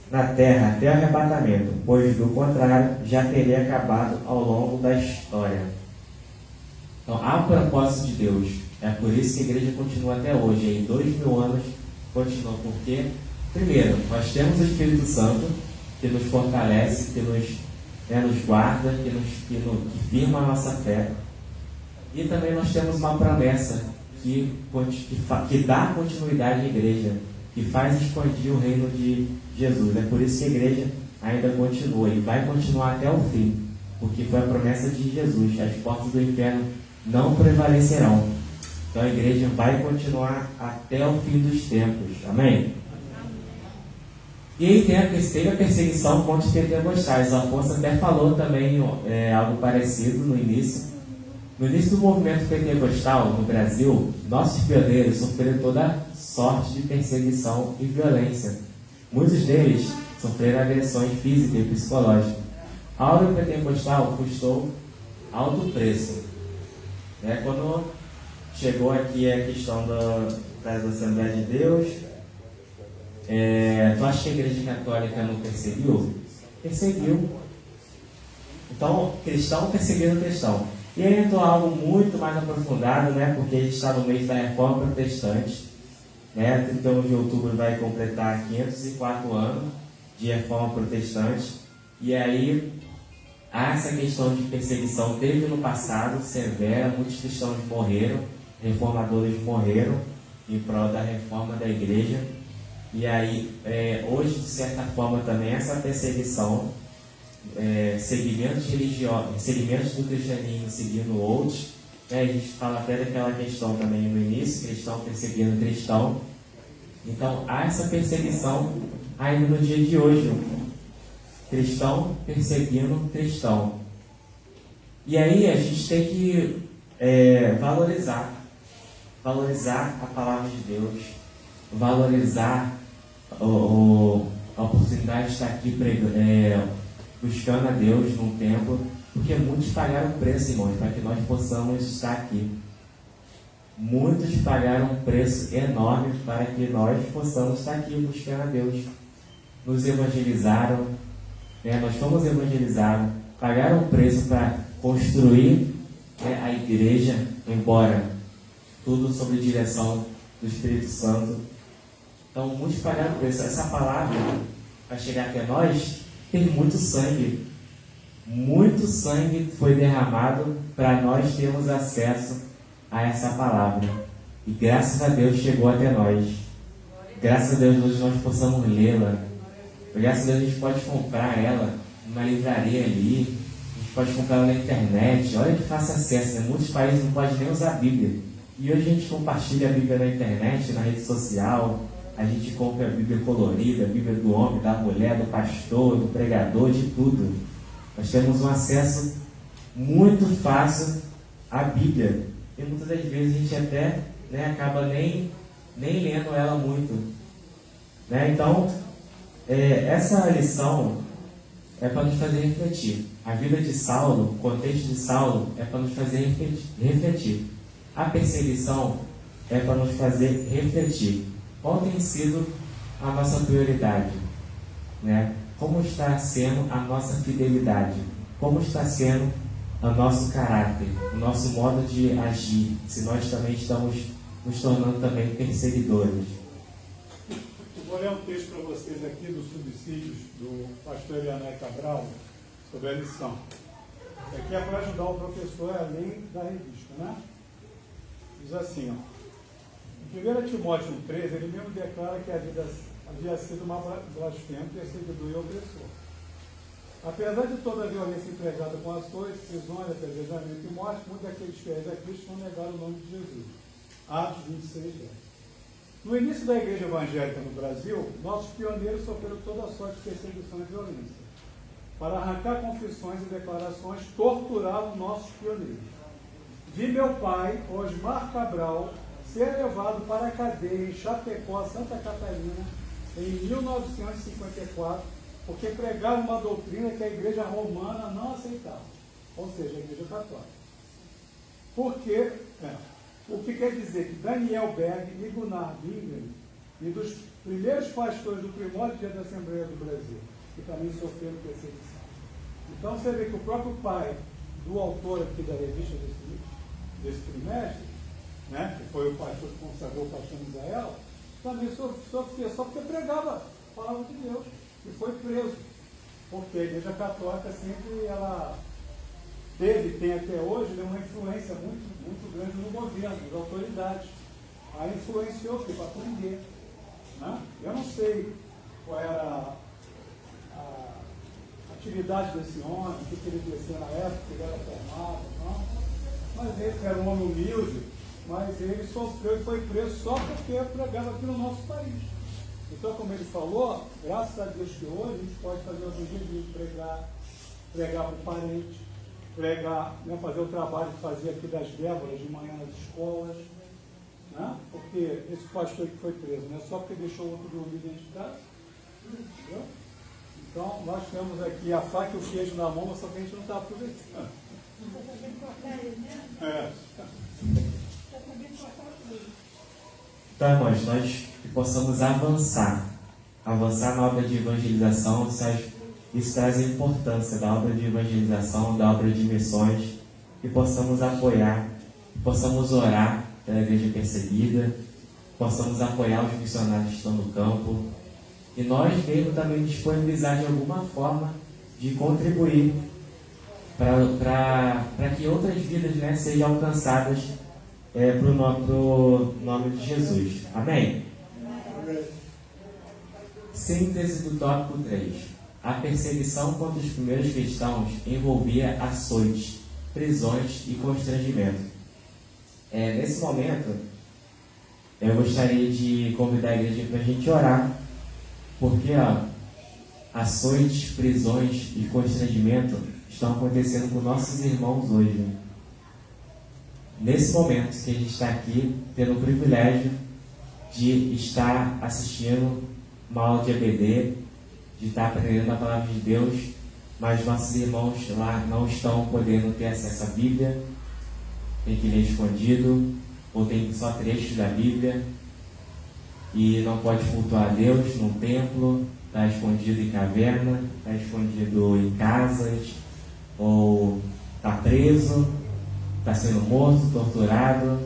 Speaker 2: na terra até o arrebatamento, pois do contrário já teria acabado ao longo da história. Então há um propósito de Deus. É por isso que a igreja continua até hoje. Em 2000 anos continua. Porque, primeiro, nós temos o Espírito Santo que nos fortalece, que nos guarda, que firma a nossa fé. E também nós temos uma promessa que dá continuidade à igreja, que faz expandir o reino de Jesus. É por isso que a igreja ainda continua e vai continuar até o fim, porque foi a promessa de Jesus: as portas do inferno não prevalecerão. Então a igreja vai continuar até o fim dos tempos. Amém? E aí teve a perseguição contra os pentecostais. O Afonso até falou também algo parecido no início. No início do movimento pentecostal no Brasil, nossos pioneiros sofreram toda sorte de perseguição e violência. Muitos deles sofreram agressões físicas e psicológicas. A obra pentecostal custou alto preço. Quando chegou aqui a questão das Assembleias de Deus, tu acha que a Igreja Católica não perseguiu? Perseguiu. Então, cristão perseguindo cristão. E aí entrou algo muito mais aprofundado, porque a gente está no mês da Reforma Protestante. 31 de outubro vai completar 504 anos de Reforma Protestante. E aí, há essa questão de perseguição. Teve no passado, severa, muitos cristãos morreram, reformadores morreram em prol da reforma da igreja. E aí, hoje, de certa forma, também essa perseguição, segmentos religiosos, segmentos do cristianismo seguindo outros, a gente fala até daquela questão também no início, cristão perseguindo cristão. Então, há essa perseguição ainda no dia de hoje, cristão perseguindo cristão. E aí a gente tem que valorizar a palavra de Deus, valorizar a oportunidade de estar aqui buscando a Deus num tempo, porque muitos pagaram o preço, irmãos, para que nós possamos estar aqui. Muitos pagaram um preço enorme para que nós possamos estar aqui buscando a Deus. Nos evangelizaram, nós fomos evangelizados, pagaram um preço para construir a igreja, embora tudo sob direção do Espírito Santo. Então, muitos pagaram o preço. Essa palavra, para chegar até nós, teve muito sangue. Muito sangue foi derramado para nós termos acesso a essa palavra. E graças a Deus chegou até nós. Graças a Deus hoje nós possamos lê-la. Graças a Deus a gente pode comprar ela numa livraria ali. A gente pode comprar ela na internet. Olha que fácil acesso, Muitos países não podem nem usar a Bíblia. E hoje a gente compartilha a Bíblia na internet, na rede social. A gente compra a Bíblia colorida, a Bíblia do homem, da mulher, do pastor, do pregador, de tudo. Nós temos um acesso muito fácil à Bíblia. E muitas das vezes a gente até acaba nem lendo ela muito. Então, Essa lição é para nos fazer refletir. A vida de Saulo, o contexto de Saulo, é para nos fazer refletir. A perseguição é para nos fazer refletir. Qual tem sido a nossa prioridade? Né? Como está sendo a nossa fidelidade? Como está sendo o nosso caráter, o nosso modo de agir? Se nós também estamos nos tornando também perseguidores.
Speaker 3: Eu vou ler um texto para vocês aqui dos subsídios do pastor Elianai Cabral sobre a lição. Aqui é para ajudar o professor além da revista, né? Diz assim, ó. Em 1 Timóteo 1,13, ele mesmo declara que a vida havia sido uma blasfêmia, perseguidor e opressor. Apesar de toda a violência empregada com açoites, prisões, apedrejamento e morte, muitos daqueles fiéis a Cristo não negaram o nome de Jesus. Atos 26, 10. No início da igreja evangélica no Brasil, nossos pioneiros sofreram toda a sorte de perseguição e violência. Para arrancar confissões e declarações, torturaram nossos pioneiros. Vi meu pai, Osmar Cabral, ser levado para a cadeia em Chapecó, Santa Catarina, em 1954, porque pregava uma doutrina que a igreja romana não aceitava, ou seja, a igreja católica. Porque, o que quer dizer que Daniel Berg e Gunnar Wingren, e dos primeiros pastores do primórdio dia da Assembleia do Brasil, que também sofreram perseguição. Então você vê que o próprio pai do autor aqui da revista desse trimestre, né, que foi o pastor que consagrou o pastor Israel, também sofria só porque pregava a palavra de Deus e foi preso. Porque a igreja católica sempre ela tem até hoje uma influência muito grande no governo, nas autoridades. Aí influenciou para prender. Né? Eu não sei qual era a atividade desse homem, o que ele desceu na época, se ele era formado, não. Mas ele era um homem humilde, mas ele sofreu e foi preso só porque pregava aqui no nosso país. Então, como ele falou, graças a Deus que hoje a gente pode fazer os vídeos, pregar para o parente, pregar, né, fazer o trabalho que fazia aqui das Déboras de manhã nas escolas, né? Porque esse pastor que foi preso, não é só porque deixou o outro dormir dentro de casa. Entendeu? Então, nós temos aqui a faca e o queijo na mão, mas só que a gente não está aproveitando.
Speaker 2: Então, irmãos, nós que possamos avançar na obra de evangelização, isso traz a importância da obra de evangelização, da obra de missões, que possamos apoiar, que possamos orar pela igreja perseguida, possamos apoiar os missionários que estão no campo, e nós mesmos também disponibilizar de alguma forma de contribuir para que outras vidas, né, sejam alcançadas para o nome de Jesus. Amém? Síntese do tópico 3. A perseguição contra os primeiros cristãos envolvia açoites, prisões e constrangimento. Nesse momento, eu gostaria de convidar a igreja para a gente orar, porque açoites, prisões e constrangimento estão acontecendo com nossos irmãos hoje. Nesse momento que a gente está aqui, tendo o privilégio de estar assistindo uma aula de EBD, de estar aprendendo a palavra de Deus, mas nossos irmãos lá não estão podendo ter acesso à Bíblia, tem que ler escondido, ou tem só trechos da Bíblia, e não pode cultuar a Deus num templo, está escondido em caverna, está escondido em casas, ou está preso, está sendo morto, torturado.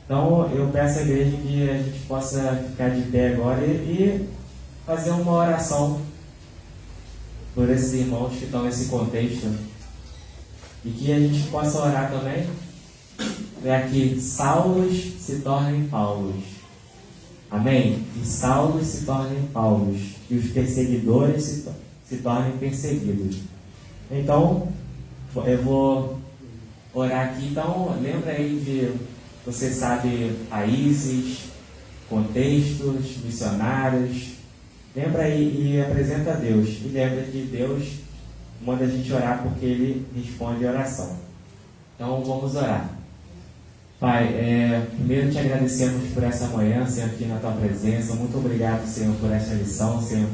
Speaker 2: Então eu peço à igreja que a gente possa ficar de pé agora e fazer uma oração por esses irmãos que estão nesse contexto, e que a gente possa orar também para que Saulos se tornem Paulos. Amém? Que Saulos se tornem Paulos, que os perseguidores se tornem perseguidos. Então eu vou orar aqui. Então lembra aí de, você sabe, países, contextos, missionários. Lembra aí e apresenta a Deus. E lembra que Deus manda a gente orar porque Ele responde a oração. Então vamos orar. Pai, primeiro te agradecemos por essa manhã, Senhor, aqui na Tua presença. Muito obrigado, Senhor, por essa lição, Senhor.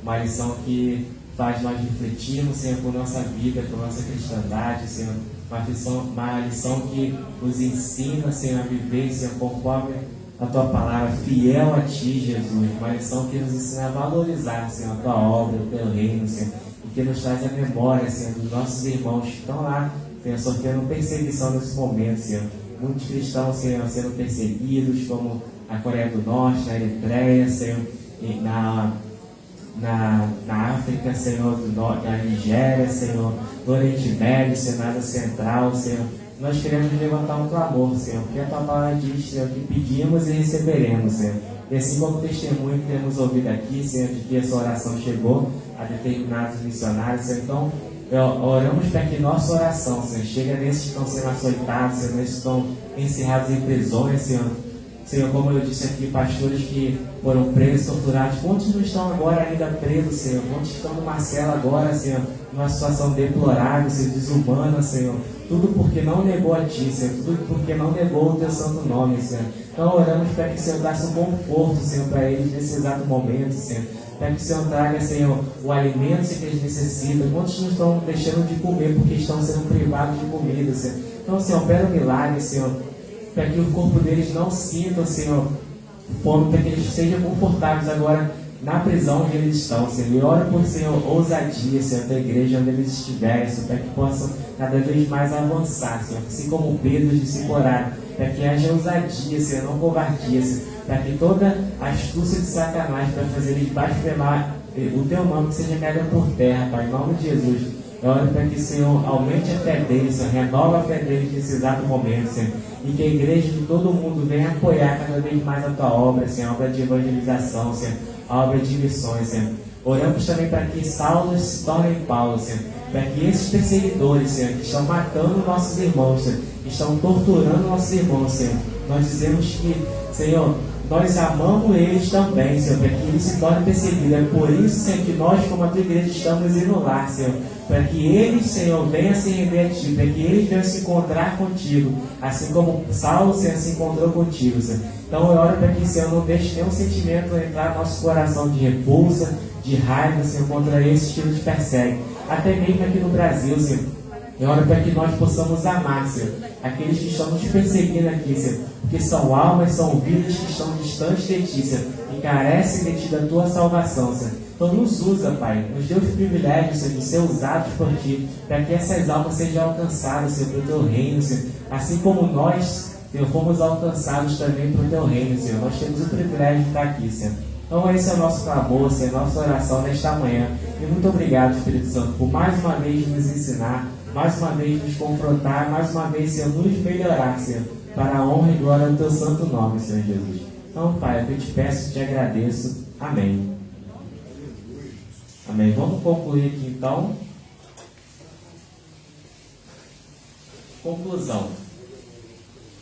Speaker 2: uma lição que faz nós refletirmos, Senhor, por nossa vida, por nossa cristandade, Senhor. Uma lição que nos ensina, Senhor, a viver, Senhor, conforme a Tua palavra, fiel a Ti, Jesus. Uma lição que nos ensina a valorizar, Senhor, a Tua obra, o Teu reino, Senhor. E que nos traz a memória, Senhor, dos nossos irmãos que estão lá, Senhor, sofrendo perseguição nesse momento, Senhor. Muitos cristãos, Senhor, sendo perseguidos, como a Coreia do Norte, na Eritreia, Senhor, e na África, Senhor, na Nigéria, Senhor, no Oriente Médio, Senhor, na Ásia Central, Senhor. Nós queremos levantar um clamor, Senhor, porque a Tua palavra diz, Senhor, que pedimos e receberemos, Senhor. E assim como testemunho que temos ouvido aqui, Senhor, de que essa oração chegou a determinados missionários, Senhor. Então, oramos para que nossa oração, Senhor, chegue nesses que estão sendo açoitados, Senhor, nesses que estão encerrados em prisões, Senhor. Senhor, como eu disse aqui, pastores que foram presos, torturados, quantos não estão agora ainda presos, Senhor? Quantos estão numa cela agora, Senhor, numa situação deplorável, Senhor, desumana, Senhor? Tudo porque não negou a Ti, Senhor, tudo porque não negou o Teu santo nome, Senhor. Então oramos para que o Senhor desse um conforto, Senhor, para eles nesse exato momento, Senhor. Para que o Senhor traga, Senhor, o alimento que eles necessitam. Quantos não estão deixando de comer porque estão sendo privados de comida, Senhor? Então, Senhor, opera um milagre, Senhor, para que o corpo deles não sinta, Senhor, fome, para que eles sejam confortáveis agora na prisão onde eles estão, Senhor. E ora por, Senhor, ousadia, Senhor, da igreja onde eles estiverem, Senhor, para que possam cada vez mais avançar, Senhor, assim como Pedro disse coragem, para que haja ousadia, Senhor, não covardia, Senhor, para que toda astúcia de Satanás para fazer eles blasfemar o Teu nome seja caída por terra, Pai, em nome de Jesus. Eu oro para que o Senhor aumente a fé deles, Senhor, renova a fé deles nesse exato momento, Senhor, e que a igreja de todo mundo venha apoiar cada vez mais a Tua obra, Senhor, a obra de evangelização, Senhor, a obra de missões, Senhor. Oramos também para que Saulo se torne Paulo, Senhor, para que esses perseguidores, Senhor, que estão matando nossos irmãos, Senhor, que estão torturando nossos irmãos, Senhor, nós dizemos que, Senhor, nós amamos eles também, Senhor, para que eles se tornem perseguidos. É por isso, Senhor, que nós, como a Tua igreja, estamos indo lá, Senhor, para que eles, Senhor, venham se render a Ti, para que eles venham se encontrar contigo, assim como Saulo, Senhor, se encontrou contigo, Senhor. Então eu oro para que, Senhor, não deixe nenhum sentimento entrar no nosso coração de repulsa, de raiva, Senhor, contra esses que nos perseguem, até mesmo aqui no Brasil, Senhor. Eu oro para que nós possamos amar, Senhor, aqueles que estão nos perseguindo aqui, Senhor, porque são almas, são vidas que estão distantes de Ti, Senhor, e carecem de Ti, da Tua salvação, Senhor. Então nos usa, Pai, nos dê os privilégios, Senhor, de ser usados por Ti, para que essas almas sejam alcançadas, Senhor, para o Teu reino, Senhor, assim como nós, Senhor, fomos alcançados também para o Teu reino, Senhor. Nós temos o privilégio de estar aqui, Senhor. Então esse é o nosso clamor, Senhor, nossa oração nesta manhã. E muito obrigado, Espírito Santo, por mais uma vez nos ensinar, mais uma vez nos confrontar, mais uma vez, Senhor, nos melhorar, Senhor, para a honra e glória do Teu santo nome, Senhor Jesus. Então, Pai, eu te peço e te agradeço. Amém. Amém. Vamos concluir aqui, então. Conclusão.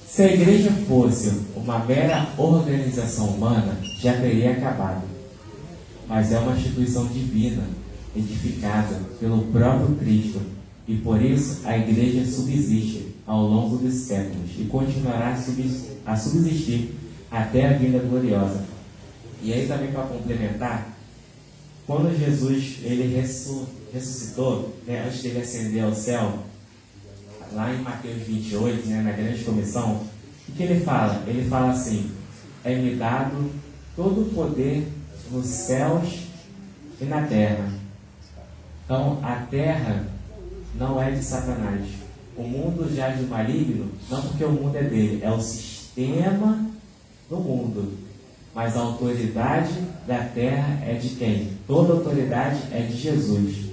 Speaker 2: Se a igreja fosse uma mera organização humana, já teria acabado. Mas é uma instituição divina, edificada pelo próprio Cristo. E por isso a igreja subsiste ao longo dos séculos e continuará a subsistir até a vinda gloriosa. E aí também, para complementar, quando Jesus ele ressuscitou, né, antes de ele ascender ao céu, lá em Mateus 28, né, na grande comissão, o que ele fala? Ele fala assim: é-me dado todo o poder nos céus e na terra. Então a terra não é de Satanás. O mundo jaz do maligno, não porque o mundo é dele, é o sistema do mundo. Mas a autoridade da terra é de quem? Toda autoridade é de Jesus.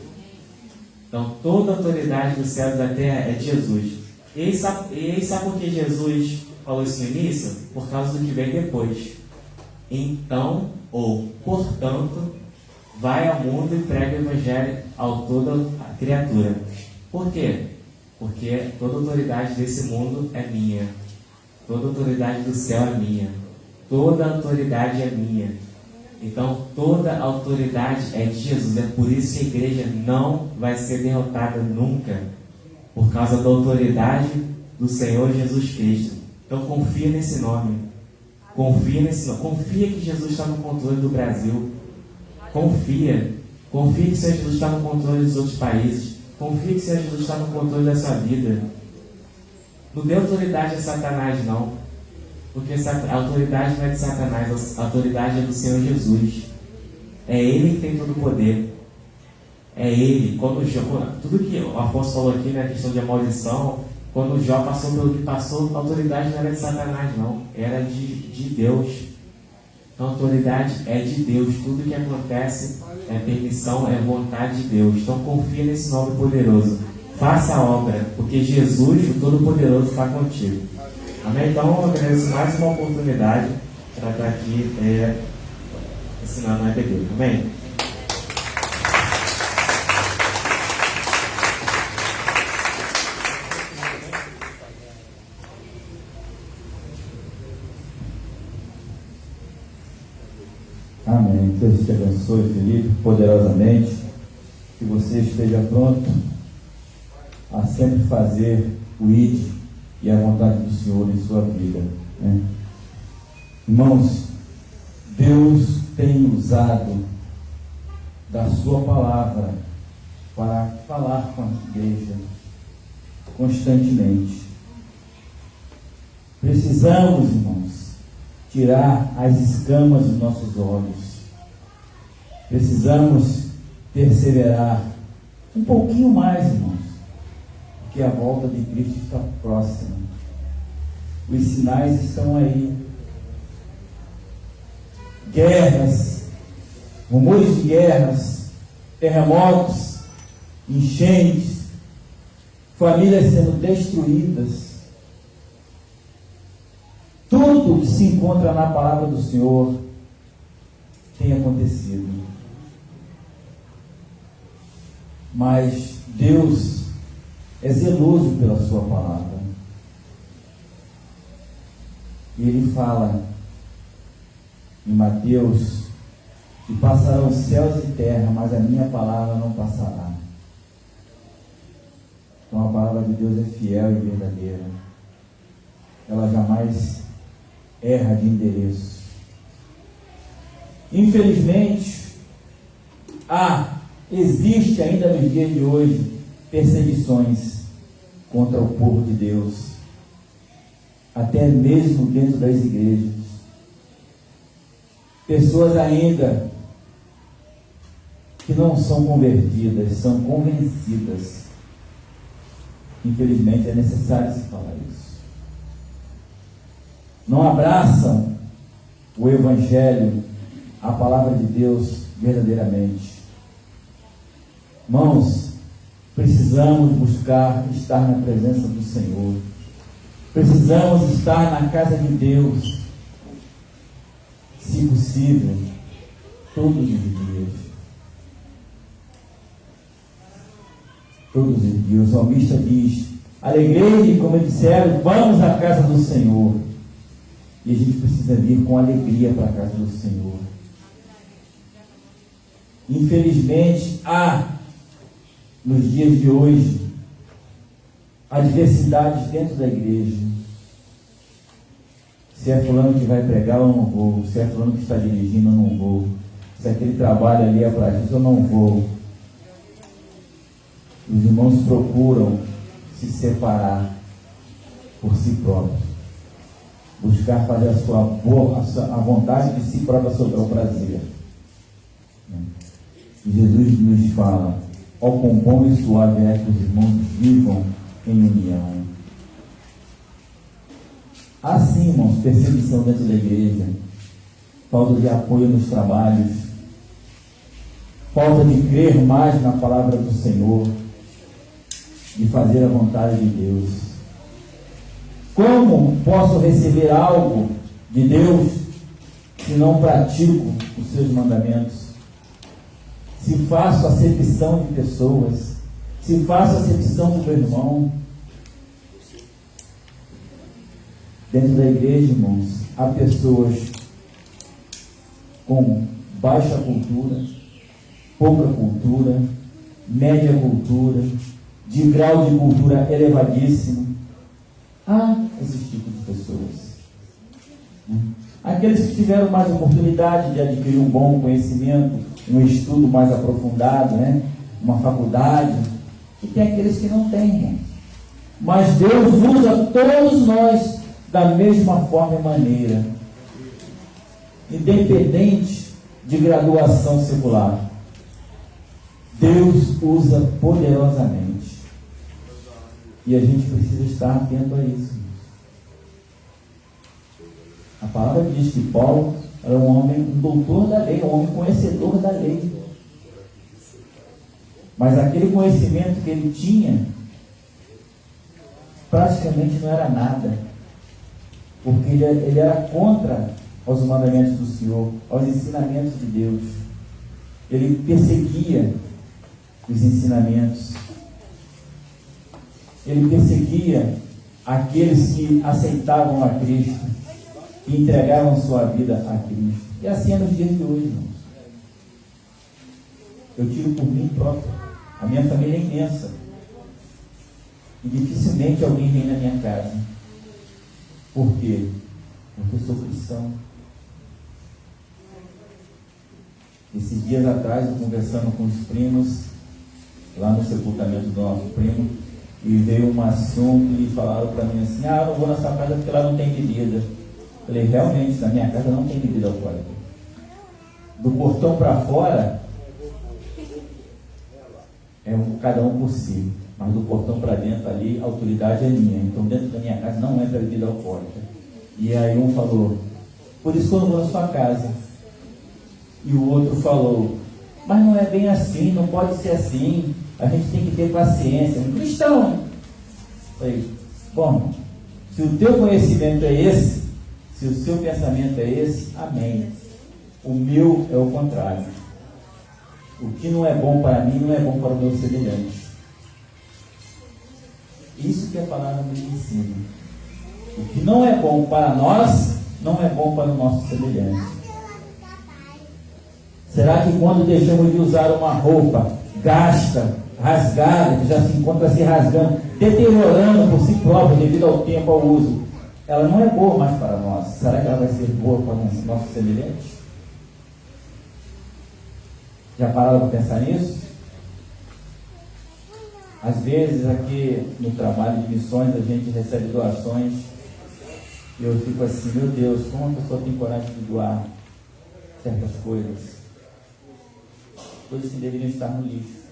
Speaker 2: Então toda autoridade do céu e da terra é de Jesus. E sabe por que Jesus falou isso no início? Por causa do que vem depois. Então, ou portanto, vai ao mundo e prega o evangelho a toda a criatura. Por quê? Porque toda autoridade desse mundo é minha. Toda autoridade do céu é minha. Toda autoridade é minha. Então, toda autoridade é de Jesus. É por isso que a igreja não vai ser derrotada nunca. Por causa da autoridade do Senhor Jesus Cristo. Então, confia nesse nome. Confia nesse nome. Confia que Jesus está no controle do Brasil. Confia. Confie que Senhor Jesus está no controle dos outros países. Confie que Senhor Jesus está no controle da sua vida. Não dê autoridade a Satanás, não. Porque a autoridade não é de Satanás, a autoridade é do Senhor Jesus. É Ele que tem todo o poder. É Ele. Tudo que o Afonso falou aqui, né, a questão de maldição, quando Jó passou pelo que passou, a autoridade não era de Satanás, não. Era de Deus. Então a autoridade é de Deus. Tudo que acontece é permissão, é vontade de Deus. Então confia nesse nome poderoso. Faça a obra, porque Jesus, o Todo-Poderoso, está contigo. Amém? Então eu agradeço mais uma oportunidade para estar aqui ensinando a EBD. Amém?
Speaker 1: Amém. Deus te abençoe, Felipe, poderosamente. Que você esteja pronto a sempre fazer o ID e a vontade do Senhor em sua vida, né? Irmãos, Deus tem usado da sua palavra para falar com a igreja constantemente. Precisamos, irmãos, tirar as escamas dos nossos olhos. Precisamos perseverar um pouquinho mais, irmãos, porque a volta de Cristo está próxima. Os sinais estão aí. Guerras, rumores de guerras, terremotos, enchentes, famílias sendo destruídas. Tudo que se encontra na palavra do Senhor tem acontecido. Mas Deus é zeloso pela sua palavra. E Ele fala em Mateus que passarão os céus e terra, mas a minha palavra não passará. Então a palavra de Deus é fiel e verdadeira. Ela jamais erra de endereço. Infelizmente, existe ainda nos dias de hoje perseguições contra o povo de Deus, até mesmo dentro das igrejas. Pessoas ainda que não são convertidas, são convencidas. Infelizmente é necessário se falar isso. Não abraçam o Evangelho, a palavra de Deus verdadeiramente. Irmãos, precisamos buscar estar na presença do Senhor. Precisamos estar na casa de Deus, se possível, todos os dias. Todos os dias. O salmista diz: alegrei-me, como disseram, vamos à casa do Senhor. E a gente precisa vir com alegria para a casa do Senhor. Infelizmente, nos dias de hoje, adversidades dentro da igreja. Se é fulano que vai pregar, eu não vou. Se é fulano que está dirigindo, eu não vou. Se aquele trabalho ali é para isso, eu não vou. Os irmãos procuram se separar por si próprios. Buscar fazer a vontade de si próprio, a seu prazer. E Jesus nos fala: ó quão bom e suave é que os irmãos vivam em união. Assim, irmãos, perseguição dentro da igreja, falta de apoio nos trabalhos, falta de crer mais na palavra do Senhor, de fazer a vontade de Deus. Como posso receber algo de Deus se não pratico os seus mandamentos? Se faço acepção de pessoas, se faço acepção do meu irmão. Dentro da igreja, irmãos, há pessoas com baixa cultura, pouca cultura, média cultura, de grau de cultura elevadíssimo. Há esses tipos de pessoas. Aqueles que tiveram mais oportunidade de adquirir um bom conhecimento, um estudo mais aprofundado, né? Uma faculdade, e tem aqueles que não têm, irmão. Mas Deus usa todos nós da mesma forma e maneira, independente de graduação secular. Deus usa poderosamente, e a gente precisa estar atento a isso. A palavra diz que Paulo era um homem, um doutor da lei, um homem conhecedor da lei. Mas aquele conhecimento que ele tinha, praticamente não era nada. Porque ele era contra aos mandamentos do Senhor, aos ensinamentos de Deus. Ele perseguia os ensinamentos. Ele perseguia aqueles que aceitavam a Cristo, que entregavam sua vida a Cristo. E assim é nos dias de hoje, irmãos. Eu tiro por mim próprio. A minha família é imensa. E dificilmente alguém vem na minha casa. Por quê? Porque eu sou cristão. Esses dias atrás, eu conversando com os primos, lá no sepultamento do nosso primo, e veio um assunto e falaram para mim assim: eu não vou na sua casa porque lá não tem bebida. Eu falei: realmente, na minha casa não tem bebida alcoólica. Do portão para fora, cada um por si. Mas do portão para dentro ali, a autoridade é minha. Então dentro da minha casa não entra bebida alcoólica. E aí um falou: por isso que eu não vou na sua casa. E o outro falou: mas não é bem assim, não pode ser assim. A gente tem que ter paciência. Um cristão. Eu falei: bom, se o teu conhecimento é esse, se o seu pensamento é esse, amém. O meu é o contrário. O que não é bom para mim, não é bom para o meu semelhante. Isso que a palavra nos ensina. O que não é bom para nós, não é bom para o nosso semelhante. Será que quando deixamos de usar uma roupa gasta, rasgada, que já se encontra se rasgando, deteriorando por si própria devido ao tempo, ao uso, ela não é boa mais para nós? Será que ela vai ser boa para o nosso semelhante? Já pararam para pensar nisso? Às vezes aqui no trabalho de missões a gente recebe doações e eu fico assim: meu Deus, como a pessoa tem coragem de doar certas coisas que deveriam estar no lixo.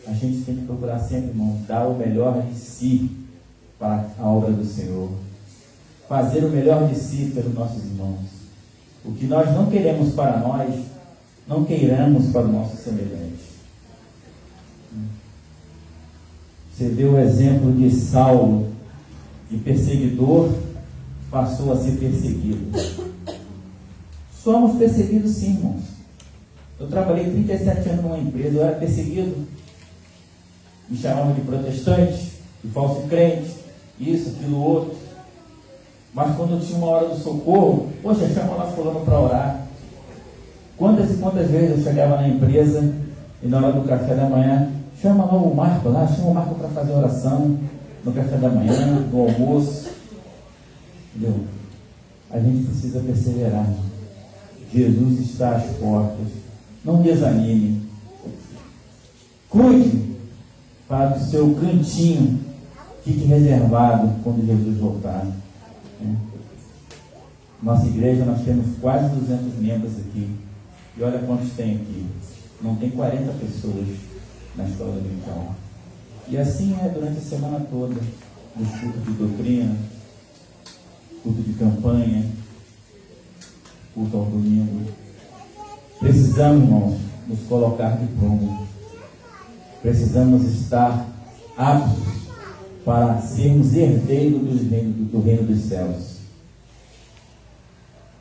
Speaker 1: A gente tem que procurar sempre, irmão, dar o melhor de si para a obra do Senhor, fazer o melhor de si pelos nossos irmãos. O que nós não queremos para nós, não queiramos para o nosso semelhante. Você vê o exemplo de Saulo, de perseguidor, passou a ser perseguido. Somos perseguidos sim, irmãos. Eu trabalhei 37 anos numa empresa, eu era perseguido. Me chamavam de protestante, de falso crente, isso, aquilo, outro. Mas quando eu tinha uma hora do socorro, poxa, chama lá fulano para orar. Quantas e quantas vezes eu chegava na empresa e na hora do café da manhã, chama lá o Marco lá, chama o Marco para fazer oração no café da manhã, no almoço. Entendeu? A gente precisa perseverar. Jesus está às portas. Não desanime. Cuide para o seu cantinho, fique reservado quando Jesus voltar. Nossa igreja, nós temos quase 200 membros aqui. E olha quantos tem aqui. Não tem 40 pessoas na escola dominical. E assim é durante a semana toda. Nos cultos de doutrina, culto de campanha, culto ao domingo. Precisamos, irmãos, nos colocar de prumo. Precisamos estar aptos para sermos herdeiros do reino dos céus.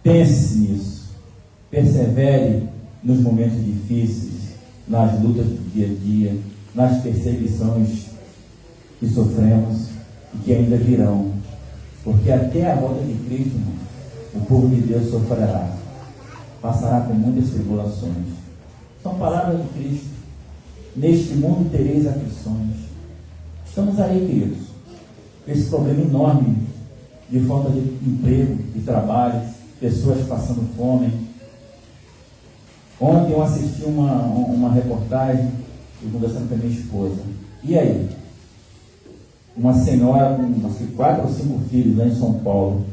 Speaker 1: Pense nisso. Persevere nos momentos difíceis, nas lutas do dia a dia, nas perseguições que sofremos e que ainda virão. Porque até a volta de Cristo, irmão, o povo de Deus sofrerá. Passará por muitas tribulações. São palavras de Cristo. Neste mundo tereis aflições. Estamos aí, queridos, com esse problema enorme de falta de emprego, de trabalho, pessoas passando fome. Ontem eu assisti uma reportagem, eu conversando com a minha esposa. E aí? Uma senhora com acho que 4 ou 5 filhos lá em São Paulo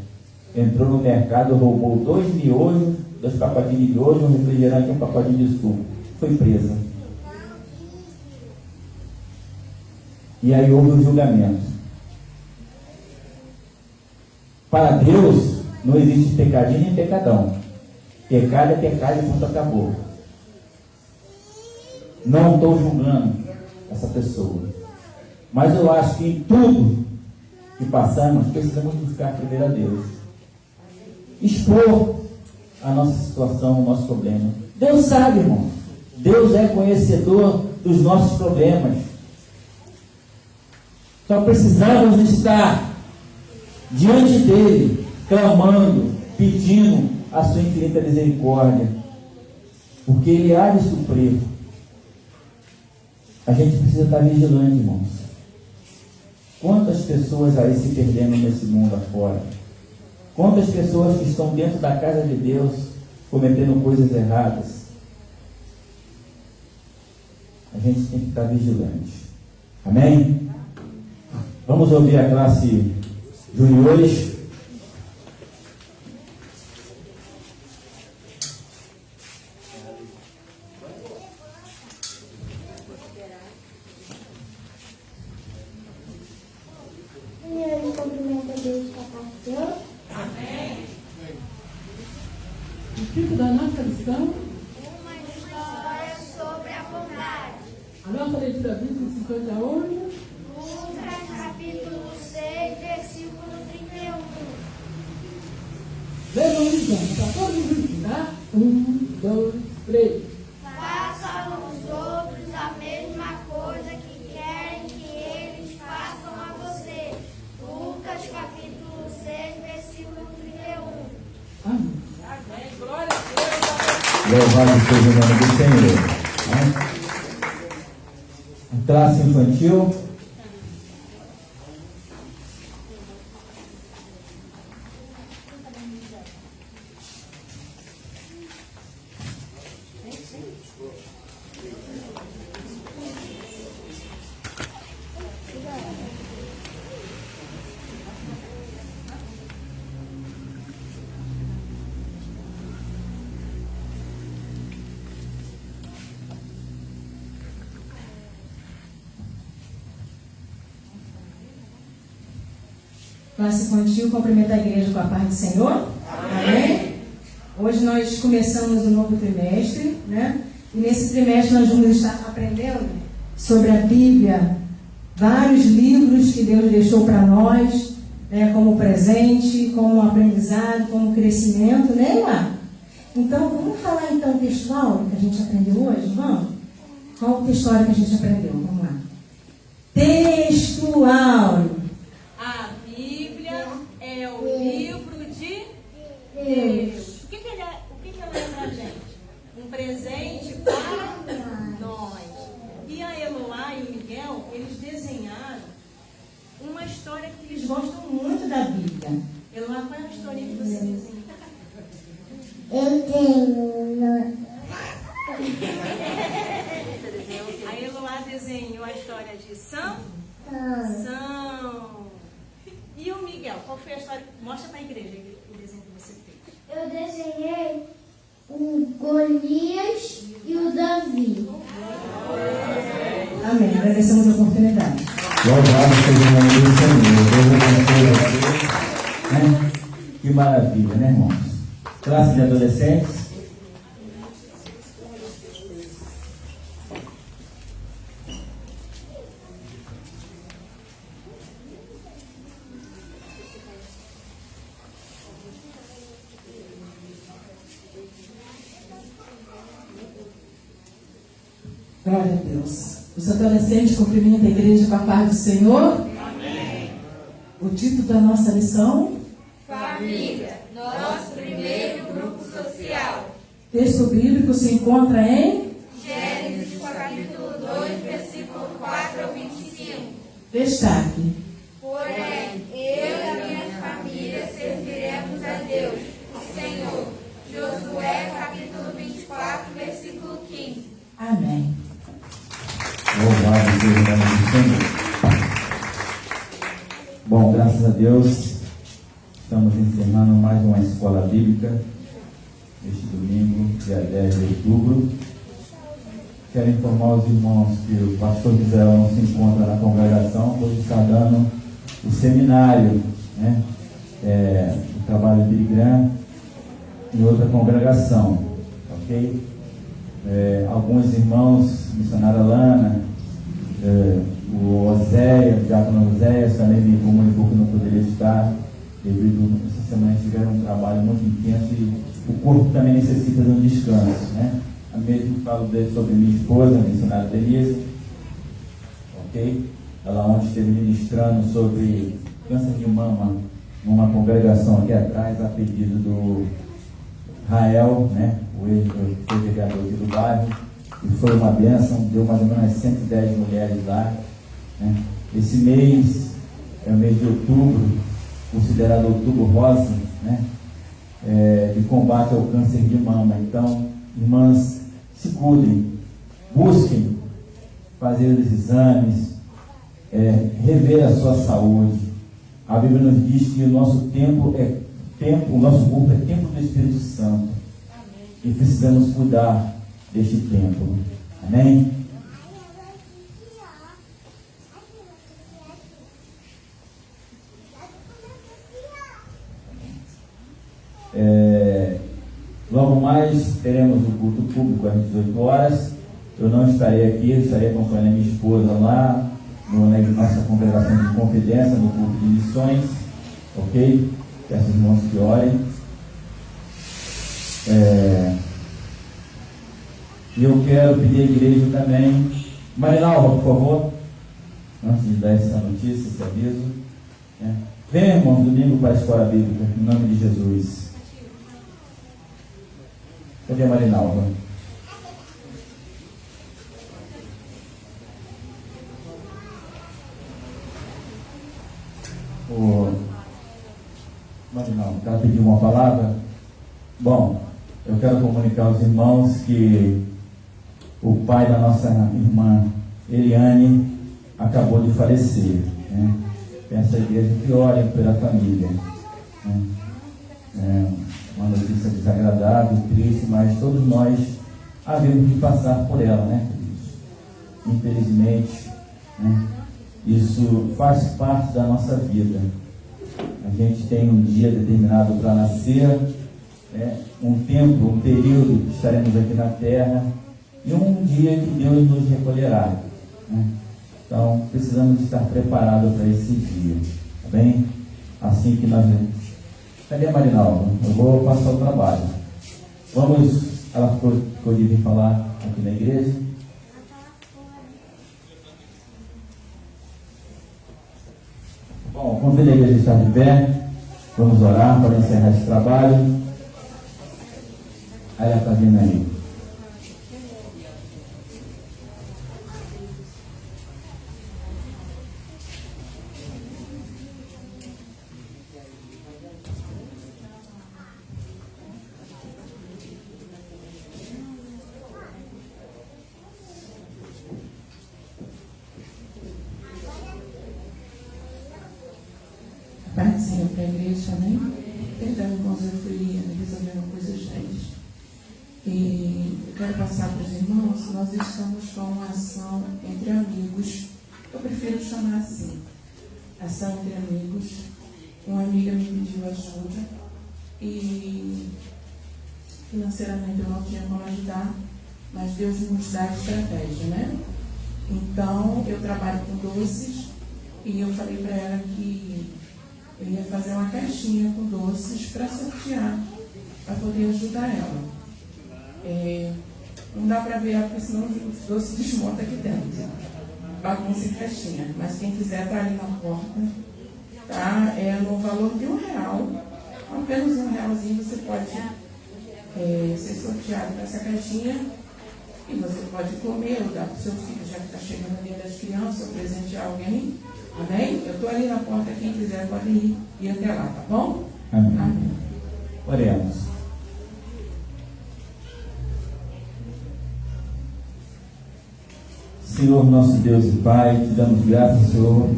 Speaker 1: entrou no mercado, roubou 2 miojos, 2 pacotinhos de miojo, um refrigerante e um pacotinho de suco. Foi presa. E aí houve o julgamento. Para Deus não existe pecadinho nem pecadão. Pecado é pecado e ponto, acabou. Não estou julgando essa pessoa. Mas eu acho que em tudo que passamos, precisamos buscar primeiro a Deus. Expor a nossa situação, o nosso problema. Deus sabe, irmão. Deus é conhecedor dos nossos problemas. Só precisamos estar diante dele, clamando, pedindo a sua infinita misericórdia, porque ele há de suprir. A gente precisa estar vigilante, irmãos. Quantas pessoas aí se perdendo nesse mundo afora? Quantas pessoas que estão dentro da casa de Deus cometendo coisas erradas? A gente tem que estar vigilante. Amém? Vamos ouvir a classe juniores.
Speaker 7: Primeiro, cumprimento a Deus com a paz do Senhor.
Speaker 5: Amém.
Speaker 8: O título da nossa lição,
Speaker 7: Uma história sobre a bondade.
Speaker 8: a nossa leitura bíblica se encontra hoje.
Speaker 7: Lucas, capítulo 6, versículo 31.
Speaker 8: Levanamos para todos juntos, tá? 1, 2, 3.
Speaker 7: Faça aos outros a mesma coisa que querem que eles façam a você. Lucas, capítulo 6, versículo 31.
Speaker 8: Amém.
Speaker 5: Amém. Glória a Deus.
Speaker 1: Louvado seja o nome do Senhor. Né? A classe infantil.
Speaker 9: Classe infantil, cumprimenta a igreja com a paz do Senhor. Amém? Hoje nós começamos o novo trimestre, né? E nesse trimestre nós vamos estar aprendendo sobre a Bíblia, vários livros que Deus deixou para nós, né? Como presente, como aprendizado, como crescimento, né, Ilá? Então, vamos falar então o textual que a gente aprendeu hoje, vamos? Qual o textual que a gente aprendeu? Vamos lá. Textual.
Speaker 5: A Bíblia é o livro de Deus. O que ela é para a gente? Um presente para nós. E a Eloá e o Miguel, eles desenharam uma história que eles gostam muito da Bíblia. Eloá, qual é a historinha que você desenha?
Speaker 7: Eu tenho.
Speaker 5: A Eloá desenhou a história de Sansão. E o Miguel, qual foi a história? Mostra para a igreja o desenho que você fez.
Speaker 7: Eu desenhei o Golias e o Davi.
Speaker 9: Amém. Agradecemos a oportunidade.
Speaker 1: Louvado seja o nome do Senhor. Deus abençoe você. Né? Que maravilha, né, irmãos? Classe de adolescentes.
Speaker 9: Glória a Deus. Os adolescentes cumprimentam a igreja com a paz do Senhor.
Speaker 5: Amém.
Speaker 9: O título da nossa lição,
Speaker 7: Família, nosso primeiro grupo social.
Speaker 9: texto bíblico se encontra em
Speaker 7: Gênesis, capítulo 2, versículo 4 ao 25.
Speaker 9: destaque.
Speaker 7: Porém, eu e a minha família serviremos a Deus, o Senhor. Josué, capítulo 24, versículo
Speaker 1: Graças a Deus, estamos encerrando mais uma escola bíblica este domingo, dia 10 de outubro. Quero informar os irmãos que o pastor José não se encontra na congregação, pois está dando o seminário, né? O trabalho de Irigrã em outra congregação, ok? Alguns irmãos, missionária Lana, o Oséias, o diácono Oséias também me comunicou que não poderia estar, devido a essa semana tiveram um trabalho muito intenso e o corpo também necessita de um descanso, né? A mesmo falo sobre minha esposa, a missionária Denise, ok? Ela ontem esteve ministrando sobre câncer de mama numa congregação aqui atrás, a pedido do Rael, né? O ex-vereador aqui do bairro, e foi uma bênção, deu mais ou menos 110 mulheres lá, né? Esse mês é o mês de outubro, considerado outubro rosa, né? De combate ao câncer de mama. Então, irmãs, se cuidem, busquem fazer os exames, rever a sua saúde. A Bíblia nos diz que o nosso o nosso corpo é templo do Espírito Santo. E precisamos cuidar deste templo. Amém? Logo mais teremos o culto público às 18 horas. Eu não estarei aqui, estarei acompanhando a minha esposa lá na nossa congregação de Confidência, no culto de missões, ok? Peço aos irmãos que orem. E eu quero pedir à igreja também. Marinalva, por favor, antes de dar essa notícia, esse aviso. Venha, irmãos, domingo para a escola bíblica, em nome de Jesus. Cadê a Marinalva? Marinalva, ela pediu uma palavra? Bom, eu quero comunicar aos irmãos que o pai da nossa irmã Eliane acabou de falecer, né? Peço à igreja que orem pela família, né? Uma notícia desagradável, triste, mas todos nós havemos de passar por ela, né, queridos? Infelizmente, né? Isso faz parte da nossa vida. A gente tem um dia determinado para nascer, um tempo, um período que estaremos aqui na terra e um dia que Deus nos recolherá, né? Então, precisamos estar preparados para esse dia, tá bem? Assim que nós... Cadê a Marinalva? Eu vou passar o trabalho. Ela ficou de vir falar aqui na igreja. Bom, convido a igreja a estar de pé. Vamos orar para encerrar esse trabalho. Aí ela está vindo aí.
Speaker 10: Pai do Senhor para a igreja, amém? Perdão, irmãos, eu fui resolvendo coisas urgentes. E eu quero passar para os irmãos, nós estamos com uma ação entre amigos, eu prefiro chamar assim, ação entre amigos. Uma amiga me pediu ajuda e financeiramente eu não tinha como ajudar, mas Deus nos dá estratégia, né? Então, eu trabalho com doces e eu falei para ela que eu ia fazer uma caixinha com doces para sortear, para poder ajudar ela. Não dá para ver, porque senão os doces desmontam aqui dentro. Bagunça em caixinha. Mas quem quiser está ali na porta. Tá? No valor de R$1. Apenas R$1 você pode ser sorteado para essa caixinha. E você pode comer ou dar para o seu filho, já que está chegando o dia das crianças, ou presentear alguém. Amém? Eu estou ali na porta, quem quiser pode ir até lá, tá bom?
Speaker 1: Amém.
Speaker 10: Amém.
Speaker 1: Oremos. Senhor, nosso Deus e Pai, te damos graças, Senhor,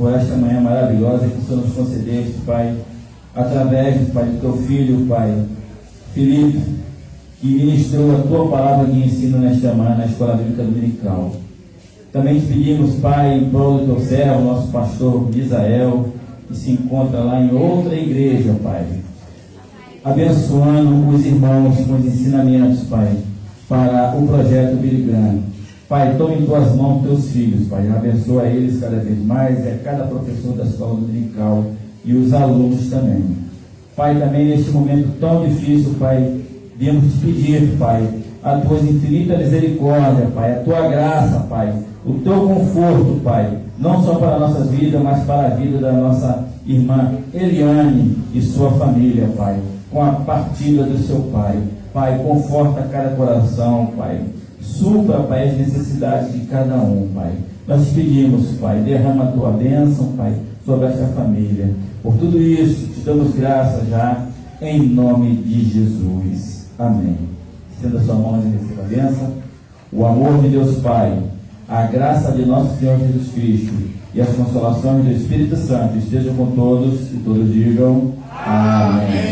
Speaker 1: por esta manhã maravilhosa que o Senhor nos concedeste, Pai, através, Pai, do teu filho, Pai, Felipe, que ministrou a tua palavra de ensino nesta manhã na Escola Bíblica Dominical. Também te pedimos, Pai, em prol do teu servo, nosso pastor Misael, que se encontra lá em outra igreja, Pai, abençoando os irmãos com os ensinamentos, Pai, para o projeto Billy Graham. Pai, tome em tuas mãos teus filhos, Pai, abençoa eles cada vez mais, e a cada professor da escola dominical e os alunos também. Pai, também neste momento tão difícil, Pai, viemos te pedir, Pai, a tua infinita misericórdia, Pai, a tua graça, Pai, o teu conforto, Pai, não só para a nossa vida, mas para a vida da nossa irmã Eliane e sua família, Pai, com a partida do seu pai. Pai, conforta cada coração, Pai, supra, Pai, as necessidades de cada um, Pai. Nós te pedimos, Pai, derrama a tua bênção, Pai, sobre esta família. Por tudo isso, te damos graça já, em nome de Jesus. Amém. Estenda a sua mão e receba a bênção. O amor de Deus Pai, a graça de nosso Senhor Jesus Cristo e as consolações do Espírito Santo estejam com todos e todos digam amém.